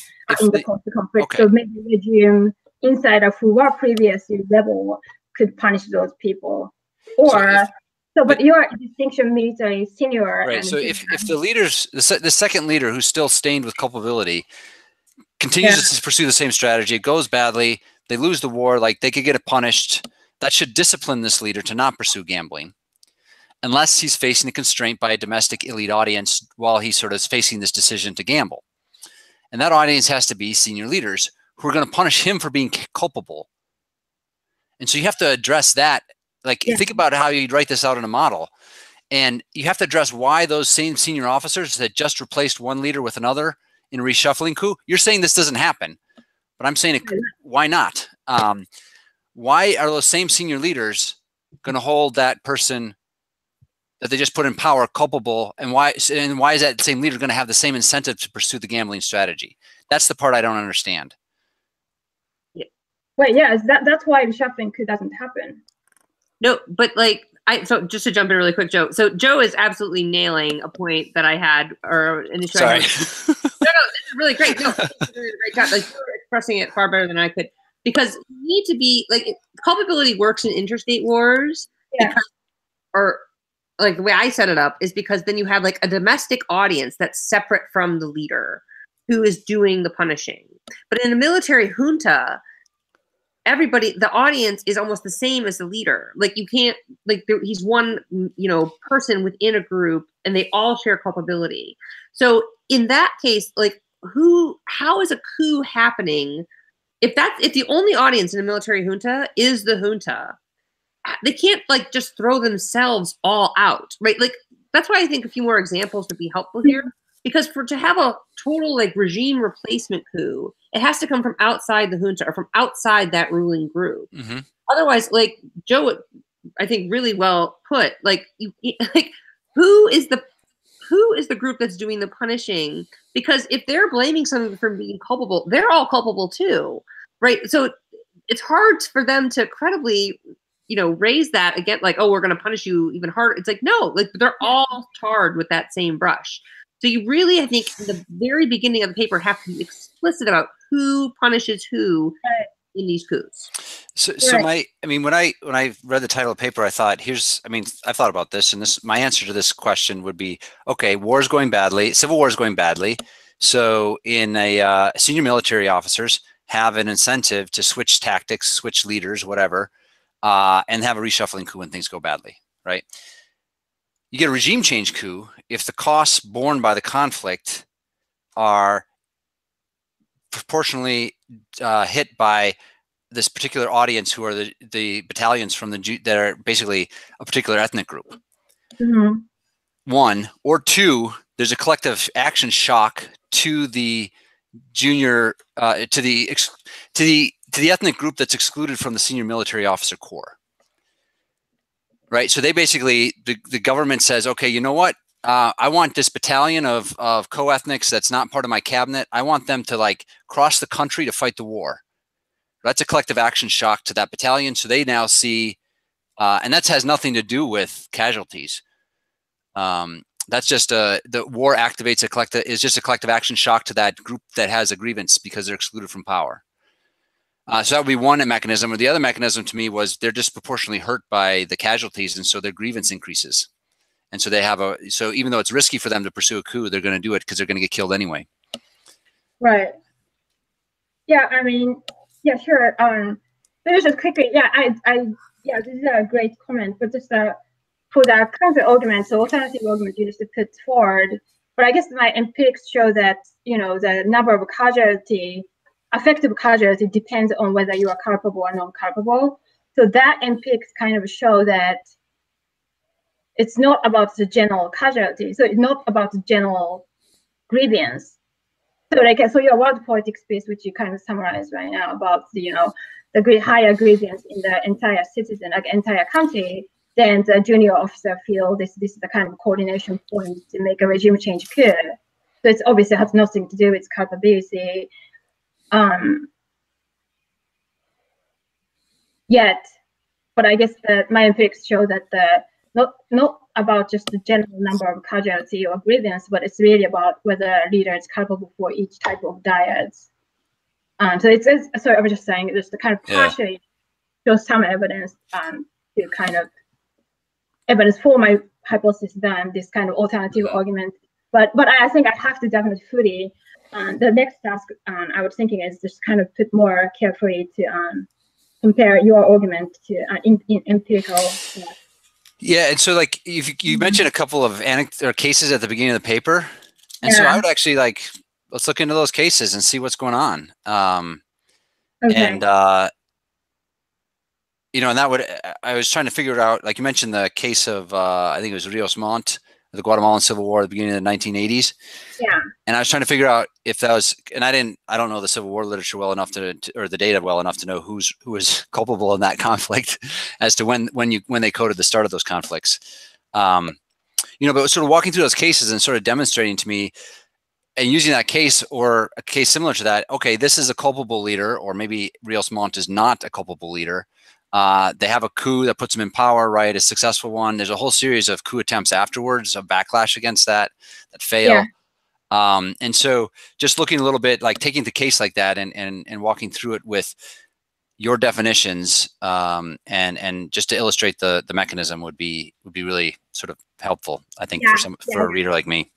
so maybe regime insider who were previously rebel could punish those people, or but your distinction military senior, right? So if the leaders, the second leader who's still stained with culpability, continues to pursue the same strategy, it goes badly, they lose the war, like they could get punished. That should discipline this leader to not pursue gambling, unless he's facing a constraint by a domestic elite audience while he's sort of facing this decision to gamble. And that audience has to be senior leaders who are going to punish him for being culpable. And so you have to address that. Like, think about how you'd write this out in a model. And you have to address why those same senior officers that just replaced one leader with another in a reshuffling coup. You're saying this doesn't happen, but I'm saying why not? Why are those same senior leaders going to hold that person that they just put in power culpable? And why is that same leader going to have the same incentive to pursue the gambling strategy? That's the part I don't understand. Well, yeah, that's why the reshuffling coup doesn't happen. No, but so just to jump in really quick, Joe. So Joe is absolutely nailing a point that I had, or initially. Sorry. No, this is really great. No, this is really great job. Like, you're expressing it far better than I could. Because you need to be culpability works in interstate wars, or the way I set it up is because then you have a domestic audience that's separate from the leader who is doing the punishing. But in a military junta, the audience is almost the same as the leader. You can't he's one person within a group, and they all share culpability. So in that case, how is a coup happening? If the only audience in a military junta is the junta, they can't just throw themselves all out, right? That's why I think a few more examples would be helpful here, because to have a total regime replacement coup, it has to come from outside the junta or from outside that ruling group. Mm-hmm. Otherwise, Joe, I think really well put, who is the group that's doing the punishing? Because if they're blaming someone for being culpable, they're all culpable too, right? So it's hard for them to credibly, raise that again, we're going to punish you even harder. It's no, they're all tarred with that same brush. So you really, I think, in the very beginning of the paper, have to be explicit about who punishes who in these coups. So when I read the title of the paper, I thought, I thought about this, and my answer to this question would be, okay, war's going badly, civil war is going badly. So in senior military officers have an incentive to switch tactics, switch leaders, whatever, and have a reshuffling coup when things go badly, right? You get a regime change coup if the costs borne by the conflict are proportionally hit by this particular audience, who are the battalions from that are basically a particular ethnic group. Mm-hmm. One, or two, there's a collective action shock to the junior to the ethnic group that's excluded from the senior military officer corps. Right. So they basically, the government says, okay, you know what? I want this battalion of co-ethnics that's not part of my cabinet. I want them to cross the country to fight the war. That's a collective action shock to that battalion. So they now see, and that has nothing to do with casualties. That's just the war activates a collective action shock to that group that has a grievance because they're excluded from power. So that would be one mechanism. Or the other mechanism to me was they're disproportionately hurt by the casualties, and so their grievance increases. And so they have so even though it's risky for them to pursue a coup, they're going to do it because they're going to get killed anyway. Right. Yeah, I mean, yeah, sure. Just quickly, yeah, this is a great comment, but just for the counter argument, so alternative argument you just put forward. But I guess my empirics show that, the number of effective casualty depends on whether you are culpable or non-culpable. So that empirics kind of show that it's not about the general casualty. So it's not about the general grievance. So your word politics piece, which you kind of summarized right now about the higher grievance in the entire citizen, like entire country, then the junior officer feel this is the kind of coordination point to make a regime change occur. So it's obviously has nothing to do with culpability yet. But I guess that my empirics show that not about just the general number of casualty or grievance, but it's really about whether a leader is culpable for each type of dyads. So I was just saying, just to kind of partially show some evidence to kind of evidence for my hypothesis than this kind of alternative argument. But I think I have to definitely fully. The next task I was thinking is just kind of put more carefully to compare your argument to empirical. Yeah, and so like you mentioned a couple of cases at the beginning of the paper, and so I would actually let's look into those cases and see what's going on. Okay. And and I was trying to figure it out. Like you mentioned the case of I think it was Rios Montt, the Guatemalan Civil War at the beginning of the 1980s. Yeah. And I was trying to figure out if that was, and I don't know the Civil War literature well enough or the data well enough to know who was culpable in that conflict as to when they coded the start of those conflicts. But sort of walking through those cases and sort of demonstrating to me and using that case or a case similar to that, okay, this is a culpable leader, or maybe Rios Montt is not a culpable leader. They have a coup that puts them in power, right? A successful one. There's a whole series of coup attempts afterwards, of backlash against that fail. Yeah. And so just looking a little bit, like taking the case like that and walking through it with your definitions and just to illustrate the mechanism would be really sort of helpful, I think, for a reader like me.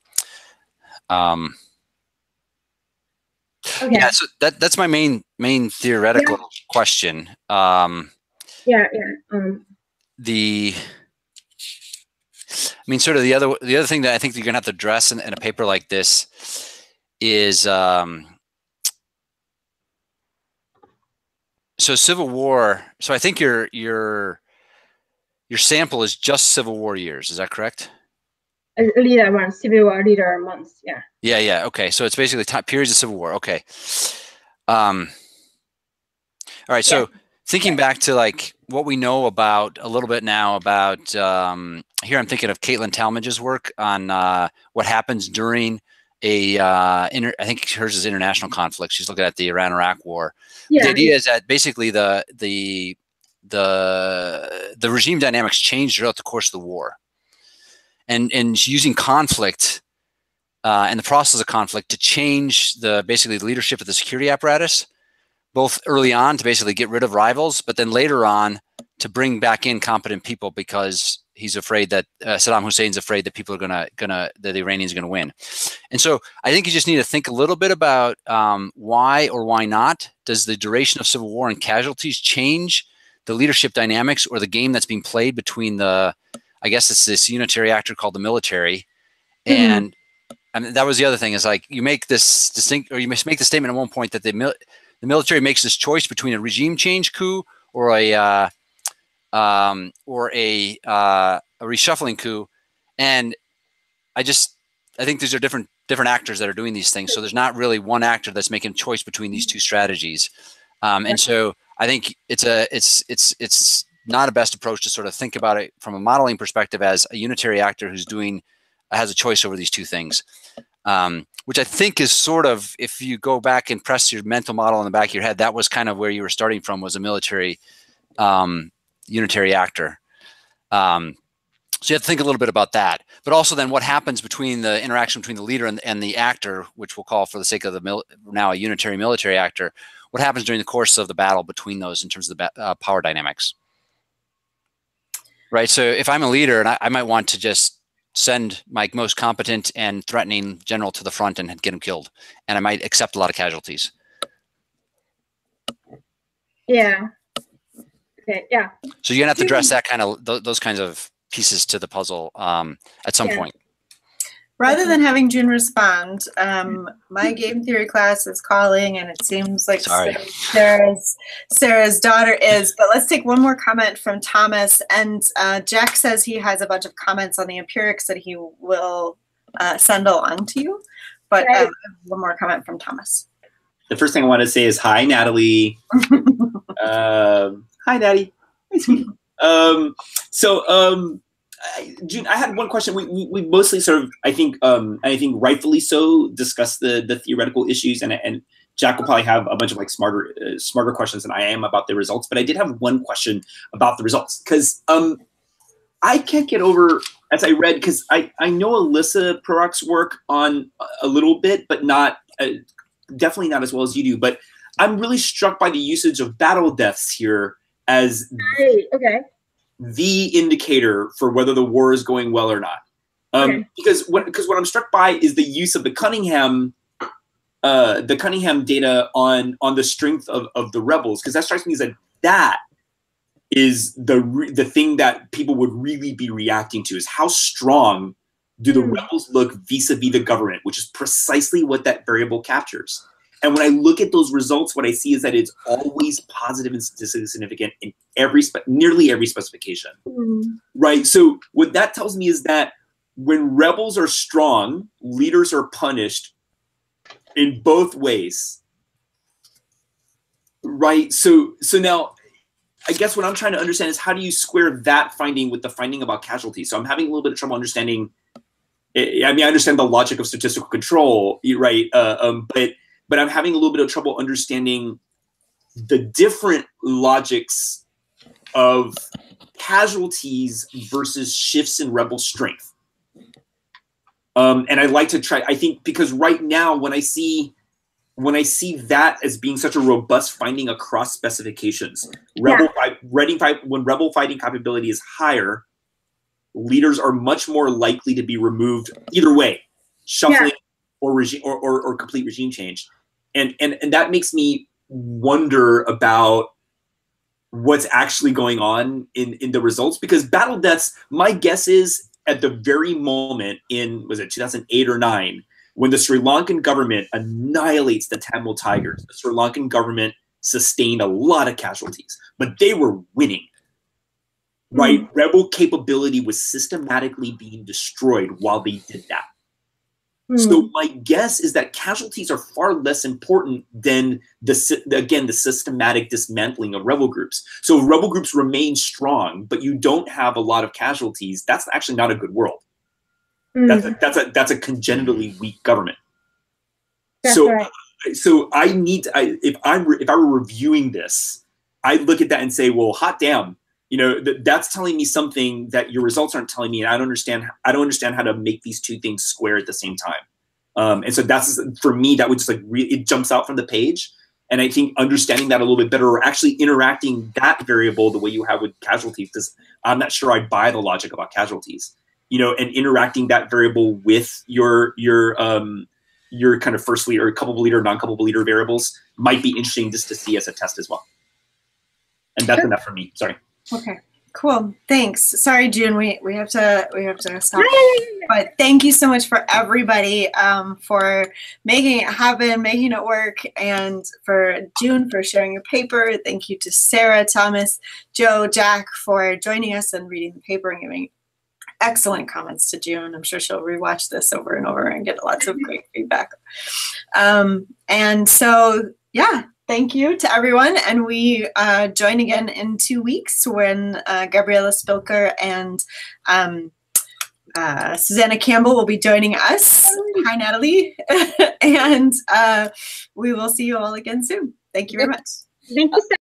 Okay. Yeah, so that's my main theoretical question. Sort of the other thing that I think you're gonna have to address in a paper like this is so Civil War. So I think your sample is just Civil War years. Is that correct? Leader months, Civil War leader months. Yeah. Yeah. Okay. So it's basically periods of Civil War. Okay. All right. So thinking back to like what we know about a little bit now about here, I'm thinking of Caitlin Talmadge's work on what happens during I think hers is international conflict. She's looking at the Iran-Iraq War. Yeah. The idea is that basically the regime dynamics changed throughout the course of the war, and using conflict and the process of conflict to change basically the leadership of the security apparatus, both early on to basically get rid of rivals, but then later on to bring back in competent people because he's afraid that Saddam Hussein's afraid that people are that the Iranians are gonna win. And so I think you just need to think a little bit about why or why not does the duration of civil war and casualties change the leadership dynamics or the game that's being played between I guess it's this unitary actor called the military. And that was the other thing is like you make this or you must make the statement at one point that the military makes this choice between a regime change coup or a reshuffling coup, and I think these are different actors that are doing these things. So there's not really one actor that's making a choice between these two strategies, and so I think it's not a best approach to sort of think about it from a modeling perspective as a unitary actor who's has a choice over these two things. Which I think is sort of, if you go back and press your mental model in the back of your head, that was kind of where you were starting from, was a military unitary actor. So you have to think a little bit about that. But also then what happens between the interaction between the leader and the actor, which we'll call for the sake of now a unitary military actor, what happens during the course of the battle between those in terms of the power dynamics. Right, so if I'm a leader and I might want to just send my most competent and threatening general to the front and get him killed. And I might accept a lot of casualties. Yeah. Okay. Yeah. So you're gonna have to address that kind of those kinds of pieces to the puzzle at some point. Rather than having June respond, my game theory class is calling, and it seems like Sarah's daughter is. But let's take one more comment from Thomas. And Jack says he has a bunch of comments on the empirics that he will send along to you. But one more comment from Thomas. The first thing I want to say is hi, Natalie. Hi, Daddy. Hi, sweetie. June, I had one question. We mostly sort of, I think rightfully so, discussed the theoretical issues, and Jack will probably have a bunch of like smarter questions than I am about the results. But I did have one question about the results, because I can't get over, as I read, because I know Alyssa Prorok's work on a little bit, but not definitely not as well as you do. But I'm really struck by the usage of battle deaths here as the indicator for whether the war is going well or not. Because what I'm struck by is the use of the Cunningham data on the strength of the rebels, because that strikes me as that is the thing that people would really be reacting to, is how strong do the rebels look vis-a-vis the government, which is precisely what that variable captures. And when I look at those results, what I see is that it's always positive and statistically significant in nearly every specification, right? So what that tells me is that when rebels are strong, leaders are punished in both ways, right? So now, I guess what I'm trying to understand is, how do you square that finding with the finding about casualties? So I'm having a little bit of trouble understanding. I mean, I understand the logic of statistical control, right? But I'm having a little bit of trouble understanding the different logics of casualties versus shifts in rebel strength. And I'd like to try, I think, because right now when I see that as being such a robust finding across specifications, when rebel fighting capability is higher, leaders are much more likely to be removed either way, shuffling or regime or complete regime change. And that makes me wonder about what's actually going on in the results, because battle deaths, my guess is at the very moment in, was it 2008 or 9, when the Sri Lankan government annihilates the Tamil Tigers, the Sri Lankan government sustained a lot of casualties, but they were winning, right? Rebel capability was systematically being destroyed while they did that. So my guess is that casualties are far less important than the systematic dismantling of rebel groups. So if rebel groups remain strong, but you don't have a lot of casualties, that's actually not a good world. That's a congenitally weak government. So I need to, if I were reviewing this, I'd look at that and say, well, hot damn, you know, that's telling me something that your results aren't telling me, and I don't understand how to make these two things square at the same time. And so that's, for me, that would just like it jumps out from the page. And I think understanding that a little bit better, or actually interacting that variable the way you have with casualties, because I'm not sure I buy the logic about casualties, you know, and interacting that variable with your kind of first leader, culpable leader, non-culpable leader variables might be interesting just to see as a test as well. And that's enough for me. Sorry. Okay, cool. Thanks. Sorry, June. We have to stop. But thank you so much for everybody for making it happen, making it work, and for June for sharing your paper. Thank you to Sarah, Thomas, Joe, Jack for joining us and reading the paper and giving excellent comments to June. I'm sure she'll rewatch this over and over and get lots of great feedback. And so, yeah. Thank you to everyone, and we join again in 2 weeks when Gabriella Spilker and Susanna Campbell will be joining us. Hi, Natalie. And we will see you all again soon. Thank you very much. Thank you so